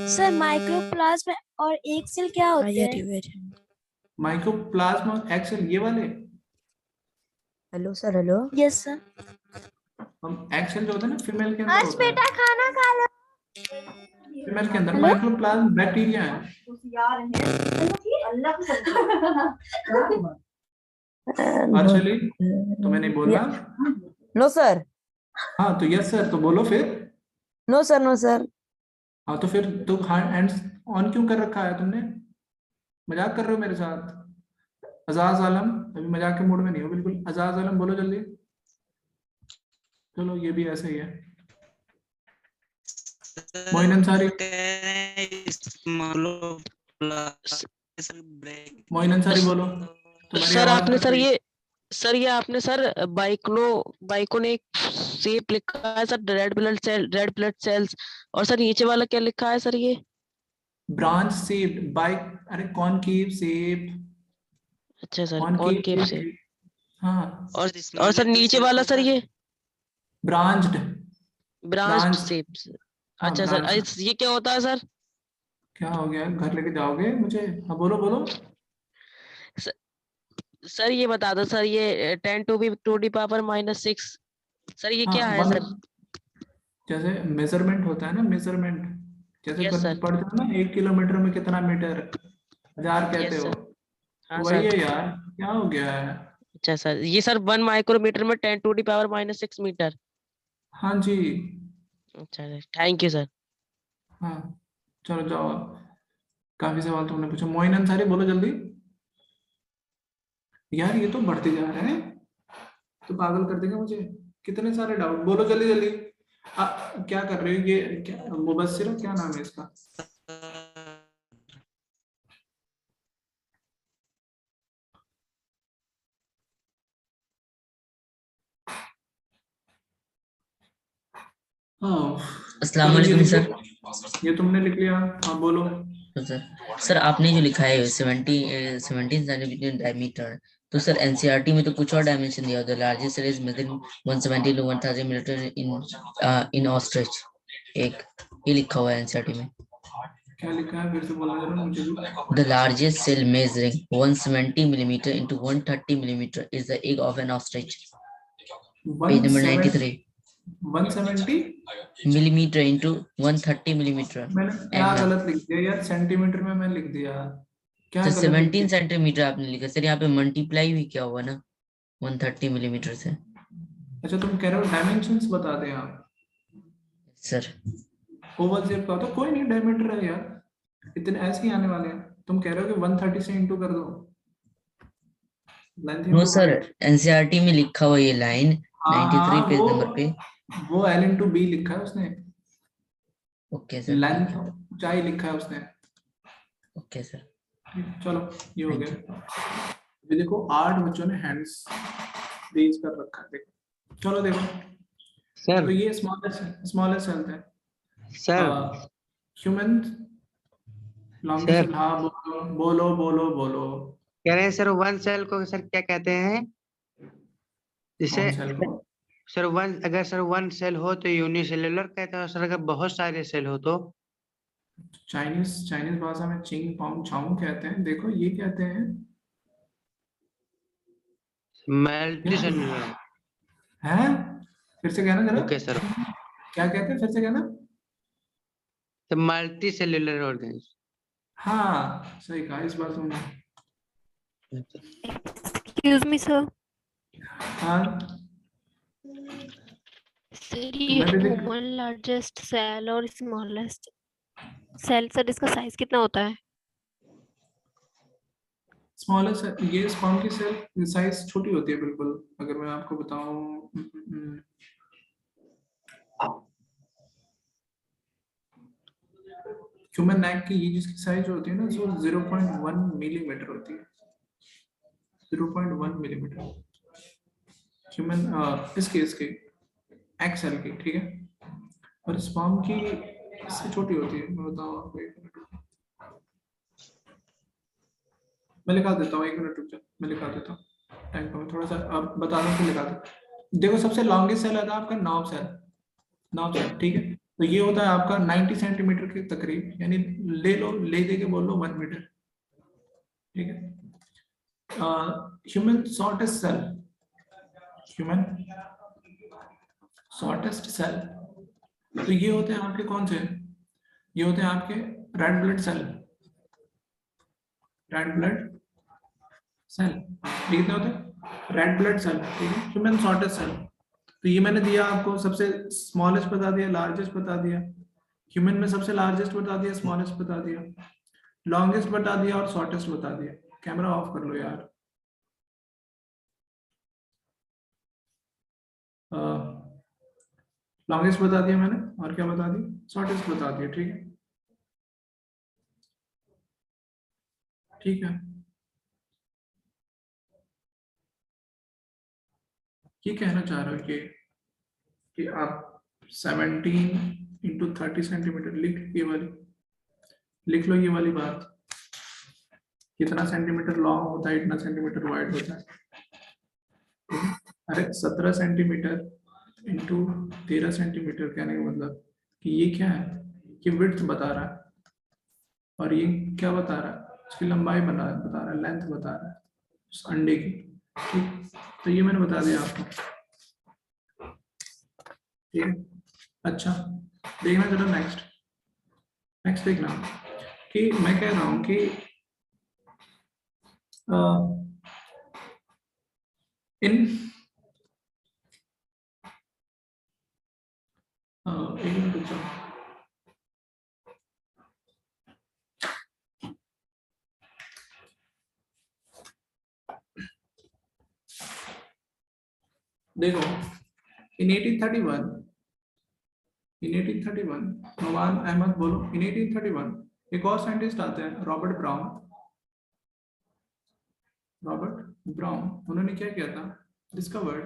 सर माइक्रोप्लाज्म और एक सेल क्या होते हैं? माइक्रोप्लाज्म और एग सेल, ये वाले। Hello sir, hello. Yes sir. हम एग सेल जो होता है ना फीमेल के अंदर होता है, बेटा खाना खा लो। फीमेल के अंदर माइक्रोप्लाज्म बैक्टीरिया है। अर्श अली तुम्हें नहीं बोलना? No sir. हाँ तो यस सर तो बोलो फिर। No sir, no sir. हाँ तो फिर तो हैंड्स ऑन क्यों कर रखा है तुमने? मजाक कर रहे हो मेरे साथ? अजाज आलम, अभी मजाक के मूड में नहीं हो बिल्कुल। अजाज आलम बोलो जल्दी। चलो ये भी ऐसे ही है। मोइन अंसारी, मोइन अंसारी बोलो। तुम्हारी सर आवाज आपने कट सर रही है। ये आपने सर बाइको ने एक शेप लिखा है सर, रेड ब्लड सेल्स, और सर नीचे वाला क्या लिखा है सर ये? ब्रांच शेप बाइक, अरे कॉनकेव शेप, अच्छा sir, concave concave shape. Shape. हाँ और सर नीचे वाला सर ये ब्रांच्ड, ब्रांच्ड शेप्स। हाँ अच्छा सर, ब्रांच। ये क्या होता है सर? क्या हो गया, घर लेके जाओगे मुझे? हाँ बोलो बोलो। सर ये बता दो सर, ये 10⁻⁻⁻⁶ सर ये क्या हाँ है सर? जैसे मेजरमेंट होता है ना, मेजरमेंट, जैसे यस सर, पढ़ते हो ना 1 किलोमीटर में कितना मीटर, 1000 कहते यस हो, सर। हाँ वही सर। है यार, क्या हो गया है। अच्छा सर, ये सर 1 माइक्रोमीटर में 10⁻⁻⁶ मीटर। हाँ जी। अच्छा सर, थैंक यू सर। हाँ चलो जाओ अब। काफी सवाल तुमने पूछा। मोइन अंसारी बोलो जल्दी। यार ये तो बढ़ते जा रहे हैं, तो पागल कर देंगे मुझे। कितने सारे डाउट, बोलो जल्दी जल्दी। क्या कर रहे हो ये, क्या मुबस्सिरा क्या नाम है इसका? हाँ अस्सलाम चलो ये वालेकुम लिखो, सर। ये तुमने लिख लिया। हाँ बोलो। तो सर आपने जो लिखा है 17 सेंटीमीटर डायमीटर, तो सर एनसीईआरटी में तो कुछ और डायमेंशन दिया होता है। Largest cell is within 170 to 1000 metre in ostrich, एक ये लिखा हुआ है एनसीईआरटी में। क्या लिखा है, फिर से बोलना जरा मुझे भी। The largest cell measuring 170 millimeter into 130 millimeter is the egg of an ostrich. Page number 93. 170 millimeter into 130 millimeter. मैंने क्या गलत लिख दिया यार, सेंटीमीटर में मैं लिख दिया, क्या तो गलत लिख 17 दिया? सेंटीमीटर आपने लिखा सर, यहाँ पे मल्टीप्लाई भी क्या हुआ ना 130 मिलीमीटर से। अच्छा तुम कह रहे हो डायमेंशंस बता दें आप सर? ओवल शेप का होता, कोई नहीं डायमीटर है यार, इतने ऐसे ही आने वाले हैं। तुम कह रहे हो कि 130 से इंटू कर दो, length no into sir, height. NCERT में लिखा हुआ ये लाइन 93 पेज नंबर पे। वो L इंटू बी लिखा है उसने, ओके सर, लेंथ ऊंचाई लिखा है उसने। Okay sir. चलो ये हो गया। अभी देखो 8 बच्चों ने हैंड्स रेज कर रखा है, देखो चलो देखो सर। तो ये स्मॉलेस्ट सेल है सर। Human longest cell. हाँ बोलो बोलो बोलो बोलो। कह रहे हैं सर वन सेल को सर क्या कहते हैं? जैसे सर अगर सर वन सेल हो तो यूनिसेल्युलर कहते हैं सर, अगर बहुत सारे सेल हो तो चाइनीज भाषा में चिंग पोंग चाउंग कहते हैं। देखो ये कहते हैं मल्टी सेल्युलर है। फिर से कहना जरा। Okay sir. क्या कहते हैं, फिर से कहना। तो मल्टी सेल्युलर ऑर्गेनिज्म। हाँ सही कहा इस बार तुमने। Excuse me, sir. हाँ सर ये ह्यूमन लार्जेस्ट सेल और स्मॉलेस्ट सेल, सर इसका साइज कितना होता है? स्मॉलेस्ट, ये स्पर्म की सेल साइज छोटी होती है बिल्कुल। अगर मैं आपको बताऊं, ह्यूमन नेक की ये जिसकी साइज होती है ना, वो 0.1 मिलीमीटर होती है। 0.1 मिलीमीटर ह्यूमन इसके एक्सेल की, ठीक है। और स्पर्म की इससे छोटी होती है। मैं बताऊं आपको, एक मिनट मैं लिखा देता हूँ, 1 मिनट रुक जाओ, मैं लिखा देता हूँ। टाइम कम थोड़ा सा, अब बता दूं कि लिखा दो। देखो सबसे लॉन्गेस्ट सेल है आपका नॉब सेल, ठीक है। तो ये होता है आपका 90 सेंटीमीटर के तकरीब, यानी ले दे के बोल लो 1 मीटर, ठीक है। ह्यूमन शॉर्टेस्ट सेल, तो ये होते हैं आपके कौन से, ये होते हैं आपके रेड ब्लड सेल, लिखते होते रेड ब्लड सेल, ठीक है। ह्यूमन शॉर्टेस्ट सेल, तो ये मैंने दिया आपको, सबसे स्मॉलेस्ट बता दिया, लार्जेस्ट बता दिया, ह्यूमन में सबसे लार्जेस्ट बता दिया, स्मॉलेस्ट बता दिया, लॉन्गेस्ट बता दिया और शॉर्टेस्ट बता दिया। कैमरा ऑफ कर लो यार। लॉन्गेस्ट बता दिया मैंने, और क्या बता दी, शॉर्टेस्ट बता दिया। ठीक है, ठीक है, ये कहना चाह रहे हो कि आप 17 इंटू 30 सेंटीमीटर लिख लो ये वाली बात, कितना सेंटीमीटर लॉन्ग होता है, इतना सेंटीमीटर वाइड होता है। अरे 17 सेंटीमीटर इंटू 13 सेंटीमीटर कहने का मतलब कि ये क्या है, कि विड्थ बता रहा है, और ये क्या बता रहा है, उसकी लंबाई बता रहा है, लेंथ बता रहा है उस अंडे की। ठीक, तो ये मैंने बता दिया आपको। ठीक है, अच्छा देखना जरा नेक्स्ट देखना कि मैं कह रहा हूं कि एक मिनट रुको। देखो इन 1831 नोमान अहमद बोलो, इन 1831 एक और साइंटिस्ट आते हैं रॉबर्ट ब्राउन। उन्होंने क्या किया था, डिस्कवर्ड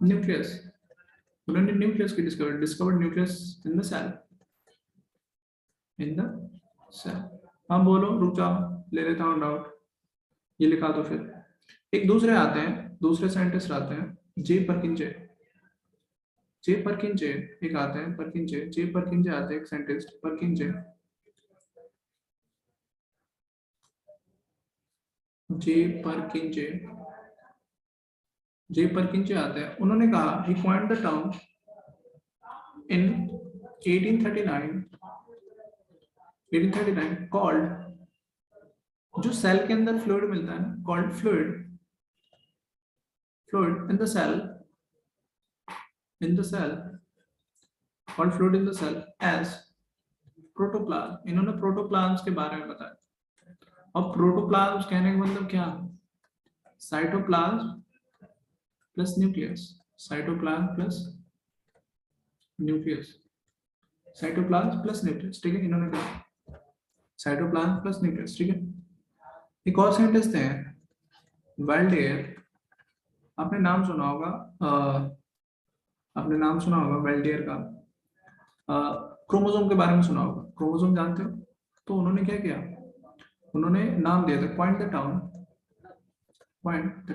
न्यूक्लियस। उन्होंने न्यूक्लियस की discovered nucleus in the cell. हाँ बोलो, रुक जाओ, ले लेता हूँ डाउट, ये लिखा दो। फिर एक दूसरे साइंटिस्ट आते हैं, जे परकिंजे एक आते हैं, जे परकिंजे आते हैं, एक साइंटिस्ट परकिंजे, जे परकिंजे आते हैं। उन्होंने कहा he coined the term in 1839 called, जो सेल के अंदर फ्लूइड मिलता है ना, called fluid in the cell called fluid in the cell as protoplasm। इन्होंने प्रोटोप्लाज्म के बारे में बताया। और प्रोटोप्लाज्म कहने का मतलब क्या, साइटोप्लाज्म प्लस न्यूक्लियस, ठीक है। इन्होंने कहा साइटोप्लाज्म प्लस न्यूक्लियस, ठीक है। एक और साइंटिस्ट हैं वेल्डेयर, आपने नाम सुना होगा वेल्डेयर का, क्रोमोसोम के बारे में सुना होगा, क्रोमोसोम जानते हो। तो उन्होंने क्या किया, उन्होंने नाम दिया था पॉइंट द टाउन। पॉइंट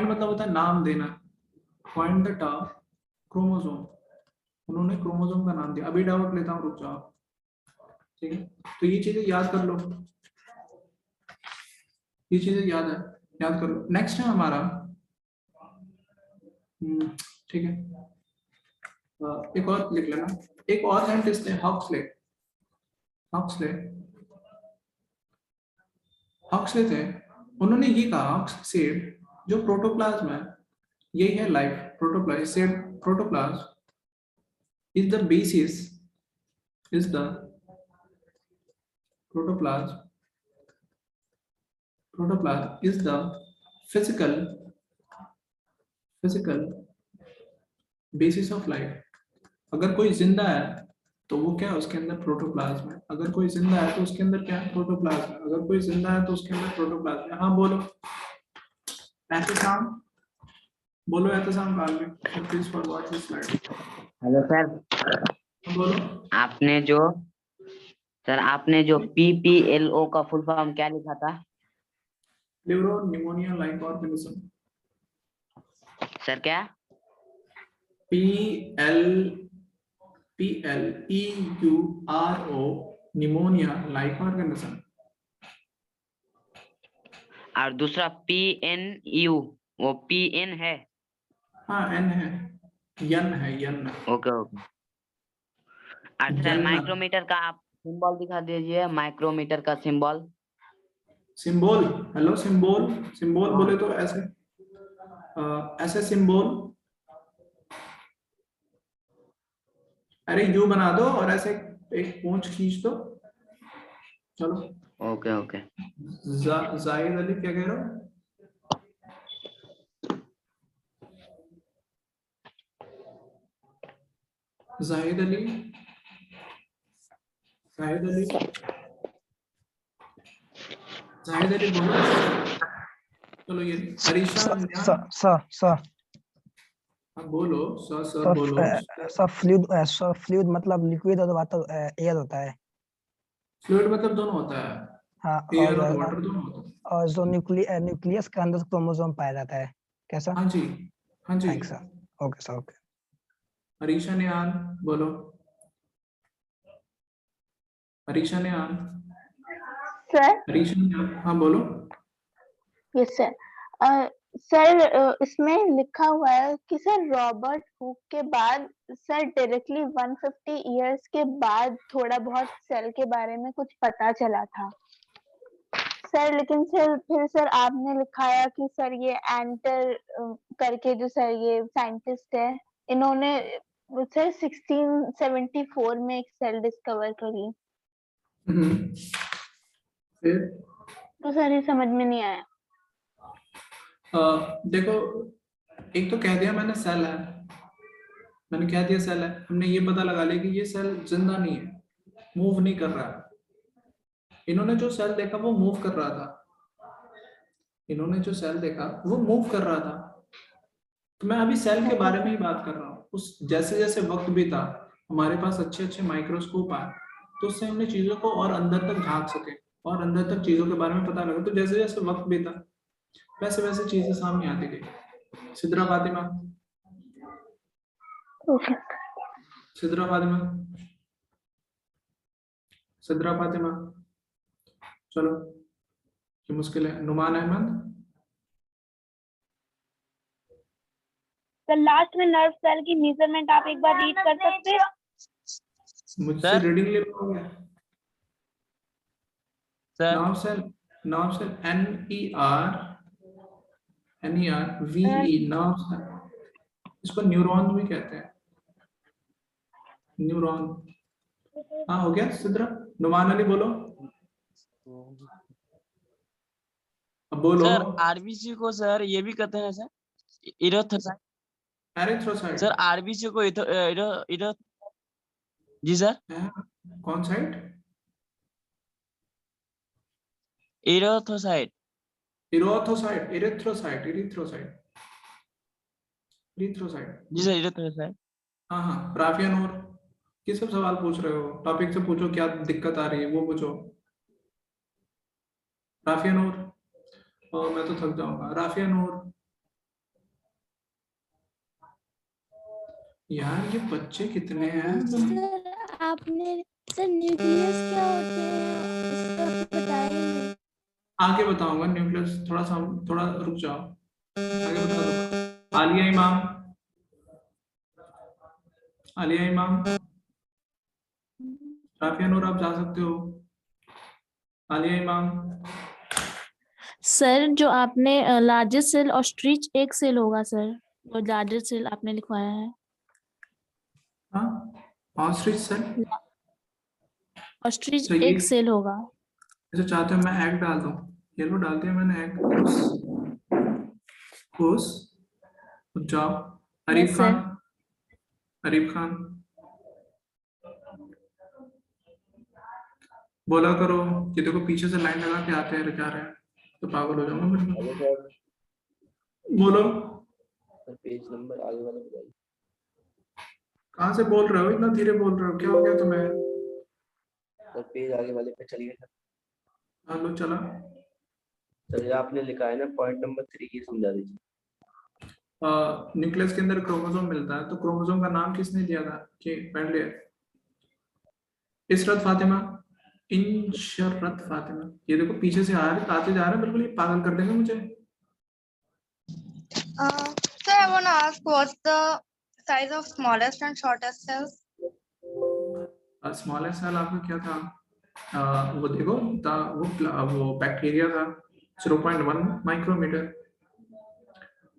मतलब होता है नाम देना, पॉइंट द टाउन क्रोमोसोम। उन्होंने क्रोमोसोम का नाम दिया। अभी डाउट लेता हूँ, रुक जाओ, ठीक है। तो ये चीजें याद कर लो, ये चीजें याद कर लो। नेक्स्ट है हमारा, ठीक है, एक और लिख लेना। एक और साइंटिस्ट है हक्सले थे। उन्होंने ये कहा, सेड जो प्रोटोप्लाज्म है यही है life. Protoplasm is the basis, protoplasm is the physical basis of life। अगर कोई जिंदा है तो वो क्या है, उसके अंदर प्रोटोप्लाज्म है। अगर कोई जिंदा है तो उसके अंदर क्या है, प्रोटोप्लाज्म है। अगर कोई जिंदा है तो उसके अंदर प्रोटोप्लाज्म है। हाँ बोलो एहतसाम काल में, please forward this slide. Hello sir, बोलो। आपने जो PPLO का फुल फॉर्म क्या लिखा था? लिवरो निमोनिया लाइक ऑर्गेनिज्म। सर क्या? PLEURO pneumonia like organism. और दूसरा PNU, वो PN है? हाँ N है, यन है। ओके। अच्छा, माइक्रोमीटर का आप सिंबल दिखा दीजिए, माइक्रोमीटर का सिंबल। हेलो, सिंबल बोले तो ऐसे सिंबल, अरे यू बना दो और ऐसे एक पूंछ खींच दो। चलो ओके। जाहिद अली क्या कह रहे हो? जाहिद अली, जाहिद अली, जाहिद अली बोलो। चलो ये अरीशा नियान, हाँ बोलो सर बोलो। सर फ्लूइड मतलब लिक्विड और वाटर एयर होता है। फ्लूइड मतलब दोनों होता है, हाँ, एयर और वाटर दोनों होता है। और जो न्यूक्लियस के अंदर क्रोमोसोम पाया जाता है, कैसा? हाँ जी, हाँ जी। Thanks sir. Okay sir, okay. Arisha Niyan बोलो, अरीशा नियान, सर। अरीशा नियान, हाँ बोलो। Yes sir. सर इसमें लिखा हुआ है कि सर रॉबर्ट हुक के बाद सर डायरेक्टली 150 इयर्स के बाद थोड़ा बहुत सेल के बारे में कुछ पता चला था सर, लेकिन सर फिर सर आपने लिखाया कि सर ये एंटर करके जो सर ये साइंटिस्ट है, इन्होंने सर 1674 में एक सेल डिस्कवर करी। फिर तो सर ये समझ में नहीं आया। देखो, एक तो कह दिया मैंने सेल है, मैंने कह दिया सेल है, हमने ये पता लगा लिया कि ये सेल जिंदा नहीं है, मूव नहीं कर रहा है। इन्होंने जो सेल देखा वो मूव कर रहा था, इन्होंने जो सेल देखा वो मूव कर रहा था। तो मैं अभी सेल के बारे में ही बात कर रहा हूँ। उस जैसे जैसे वक्त बीता, हमारे पास अच्छे अच्छे माइक्रोस्कोप आए, तो उससे हमने चीजों को और अंदर तक झांक सके और अंदर तक चीजों के बारे में पता लगा। तो जैसे जैसे वक्त बीता वैसे वैसे चीजें सामने आती गई। सिद्रा फातिमा, सिद्रा फातिमा, सिद्रा फातिमा, चलो ये मुश्किल है। नुमान अहमद, सर लास्ट में नर्व सेल की मेजरमेंट आप एक बार रीड कर सकते हैं? मुझसे रीडिंग ले पाओगे? Nerve cell NERVE, nerve cell, इसको न्यूरॉन भी कहते हैं, न्यूरॉन। हाँ हो गया सिद्रा। नुमान अली बोलो, अब बोलो। सर आरबीसी को सर ये भी कहते हैं sir erythrocyte. Erythrocyte sir RBC को जी सर कौन site? Erythrocyte, erythrocyte, erythrocyte, erythrocyte, erythrocyte. जी सर इरिथ्रोसाइट। हाँ हाँ, राफिया नूर, किस सब सवाल पूछ रहे हो? टॉपिक से पूछो, क्या दिक्कत आ रही है वो पूछो। राफिया नूर, और मैं तो थक जाऊंगा। राफिया नूर, यार ये बच्चे कितने हैं? सर आपने सर न्यूक्लियस क्या होते हैं उसका बताइए। आगे बताऊंगा न्यूक्लियस, थोड़ा रुक जाओ, आगे बता दो। आलिया इमाम, आलिया इमाम, राफिया नूर आप जा सकते हो। आलिया इमाम, सर जो आपने लार्जेस्ट सेल ऑस्ट्रिच एक सेल होगा सर, वो लार्जेस्ट सेल आपने लिखवाया है। हाँ, ऑस्ट्रिच सेल, ऑस्ट्रिच तो ये एक सेल होगा। ऐसे चाहते हो मैं एग डाल दूं? ये लो डाल दिया मैंने एग। खुश जाओ। अरीफ खान, अरीफ खान बोला करो। ये देखो पीछे से लाइन लगा के आते हैं, जा रहे हैं तो पागल हो जाऊंगा फिर। बोलो, पेज नंबर आगे वाला बताइए। कहाँ से बोल रहे हो? इतना धीरे बोल रहे हो, क्या हो गया तुम्हें? सर पेज आगे वाले पे चलिए सर। हाँ लो चला। सर ये आपने लिखा है ना पॉइंट नंबर 3, ये समझा दीजिए। न्यूक्लियस के अंदर क्रोमोसोम मिलता है, तो क्रोमोसोम का नाम किसने दिया था? कि पढ़ लिया? इशरत फातिमा, इनशरत फातिमा। ये देखो पीछे से आ रहे, आते जा रहे हैं, बिल्कुल ये पागल कर देंगे मुझे। Sir, I want to ask what's the size of smallest and shortest cells? Smallest cell आपका क्या था? वो देखो वो बैक्टीरिया था, 0.1 माइक्रोमीटर।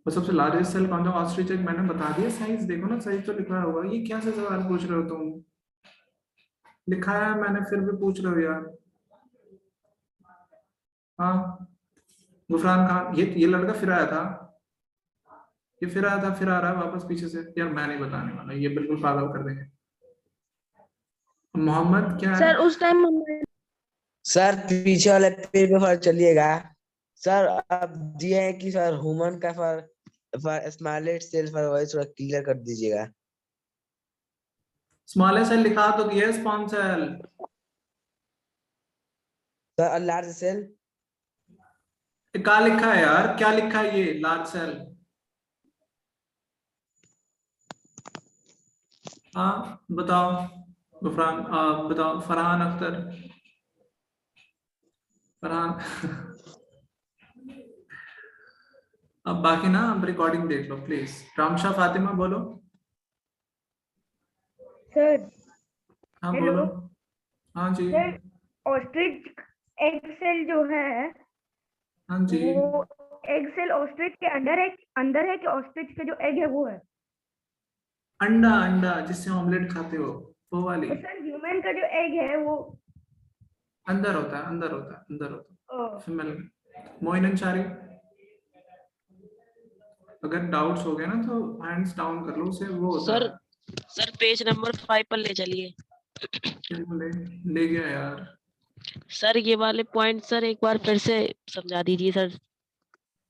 और सबसे लार्जेस्ट सेल कौन था? ऑस्ट्रिच। मैंने बता दिया साइज, देखो ना साइज तो लिखा होगा। ये क्या से सवाल पूछ रहे हो तुम? लिखा है मैंने, फिर भी पूछ रहे हो यार। हाँ गुफरान खान, ये लड़का फिर आया था, ये फिर आया था, फिर आ रहा है वापस पीछे से। यार मैं नहीं बताने वाला, ये बिल्कुल पागल कर देंगे। मोहम्मद क्या है? सर उस टाइम सर पीछे वाले पेज पे फर चलिएगा सर। आप दिए हैं कि सर ह्यूमन का फर स्मॉलेस्ट सेल फर वही थोड़ा क्लियर कर दीजिएगा। स्मॉलेस्ट सेल लिखा तो दिया है, स्पॉन सेल। सर लार्ज सेल क्या लिखा है यार, क्या लिखा है ये लार्ज सेल? हाँ बताओ गुफरान, बताओ फरहान अख्तर, फरहान। अब बाकी ना अब रिकॉर्डिंग देख लो प्लीज। रामशाह फातिमा बोलो। सर हाँ हेलो बोलो। हाँ जी। सर ऑस्ट्रिच एग सेल जो है हाँ जी। वो एग सेल ऑस्ट्रिच के अंदर है कि ऑस्ट्रिच के जो एग है वो है? अंडा, अंडा जिससे ऑमलेट खाते हो वो वाली। और सर ह्यूमन का जो एग है वो अंदर होता है, अंदर होता है, अंदर होता है। ओ, फीमेल। मोइन अंसारी, अगर डाउट्स हो गए ना तो हैंड्स डाउन कर लो उसे, वो होता सर है। सर पेज नंबर 5 पर ले चलिए। ले गया यार। सर ये वाले पॉइंट सर एक बार फिर से समझा दीजिए सर।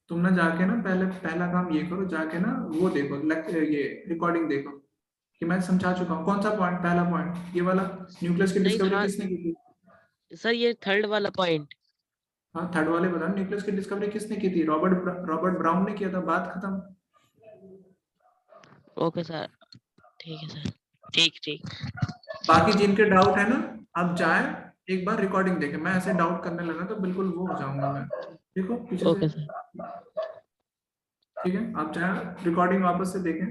तुम ना जाके ना पहला काम ये करो, जाके ना वो देखो ये रिकॉर्डिंग देखो कि मैं समझा चुका हूँ। कौन सा पॉइंट? पहला पॉइंट ये वाला, न्यूक्लियस की नहीं डिस्कवरी हाँ किसने की थी? सर ये थर्ड वाला पॉइंट। हाँ थर्ड वाले बता, न्यूक्लियस की डिस्कवरी किसने की थी? रॉबर्ट ब्राउन ने किया था, बात खत्म। ओके सर, ठीक है सर, ठीक ठीक। बाकी जिनके डाउट है ना आप जाए एक बार रिकॉर्डिंग देखें। मैं ऐसे डाउट करने लगा तो बिल्कुल वो हो जाऊंगा मैं। देखो पीछे ओके से, सर। ठीक है आप जाए रिकॉर्डिंग वापस से देखें।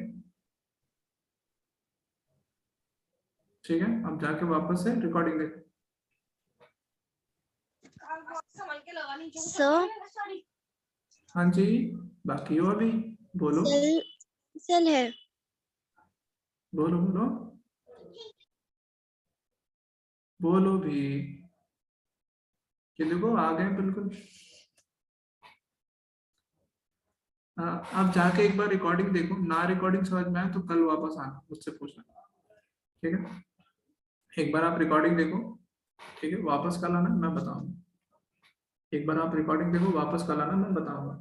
ठीक है आप जाके वापस से रिकॉर्डिंग देखें। सर हाँ जी, बाकी हो अभी बोलो। सेल है। बोलो बोलो बोलो भी। ये देखो आ गए बिल्कुल। आप जाके एक बार रिकॉर्डिंग देखो, ना रिकॉर्डिंग समझ में आए तो कल वापस आना मुझसे पूछना। ठीक है एक बार आप रिकॉर्डिंग देखो, ठीक है वापस कल आना मैं बताऊंगा। एक बार आप रिकॉर्डिंग देखो वापस कल आना मैं बताऊंगा।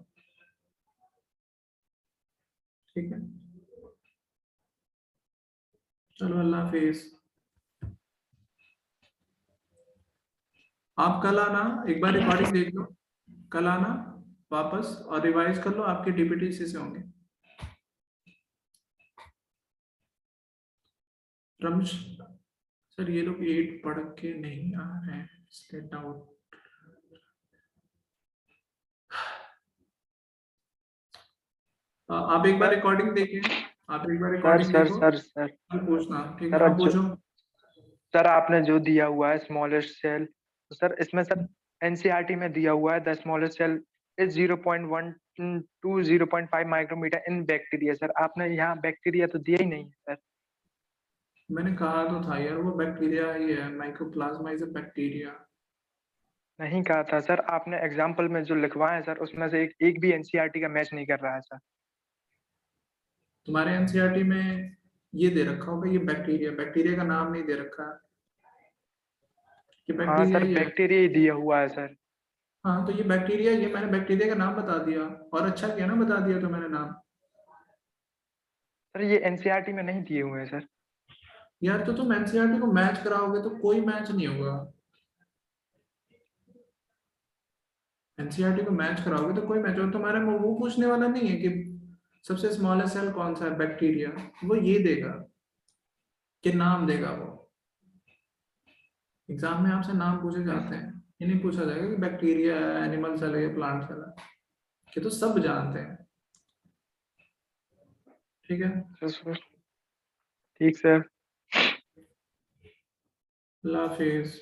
ठीक है चलो अल्लाह हाफिज। आप कल आना एक बार रिकॉर्डिंग देख लो, कल आना वापस और रिवाइज कर लो, आपके डीपीटी इसी से होंगे। रमेश सर ये लोग 8 पढ़ के नहीं आ रहे हैं इसलिए डाउट। आप एक बार रिकॉर्डिंग देखें, आप एक बार रिकॉर्डिंग देखो सर फिर पूछना। ठीक है सर आप पूछो। सर आपने जो दिया हुआ है स्मॉलेस्ट सेल, तो सर इसमें सर एनसीईआरटी में दिया हुआ है the smallest cell is 0.1 to 0.5 micrometre in bacteria. Sir आपने यहाँ बैक्टीरिया तो दिया ही नहीं है सर। मैंने कहा तो था यार वो बैक्टीरिया ही है, माइकोप्लाज्मा इज अ बैक्टीरिया। नहीं कहा था सर आपने, एग्जाम्पल में जो लिखवाया है सर उसमें से एक भी एनसीईआरटी का मैच नहीं कर रहा है सर। तुम्हारे एनसीईआरटी में ये दे रखा होगा, ये बैक्टीरिया, बैक्टीरिया का नाम नहीं दे रखा है कि हाँ बैक्टीरिया सर ही है। बैक्टीरिया ही दिया हुआ है सर। हाँ तो ये बैक्टीरिया, ये मैंने बैक्टीरिया का नाम बता दिया और अच्छा किया ना बता दिया तो मैंने नाम। सर ये एनसीईआरटी में नहीं दिए हुए हैं सर। यार तो तुम एनसीईआरटी को मैच कराओगे तो कोई मैच नहीं होगा। एनसीईआरटी को मैच कराओगे तो कोई मैच होगा। तुम्हारे में वो पूछने वाला नहीं है कि सबसे स्मॉलेस्ट सेल कौन सा है, बैक्टीरिया। वो ये देगा कि नाम देगा वो। एग्जाम में आपसे नाम पूछे जाते हैं, ये नहीं पूछा जाएगा कि बैक्टीरिया है, एनिमल सेल है या प्लांट सेल है, कि तो सब जानते हैं। ठीक है ठीक सर। अल्लाह हाफिज।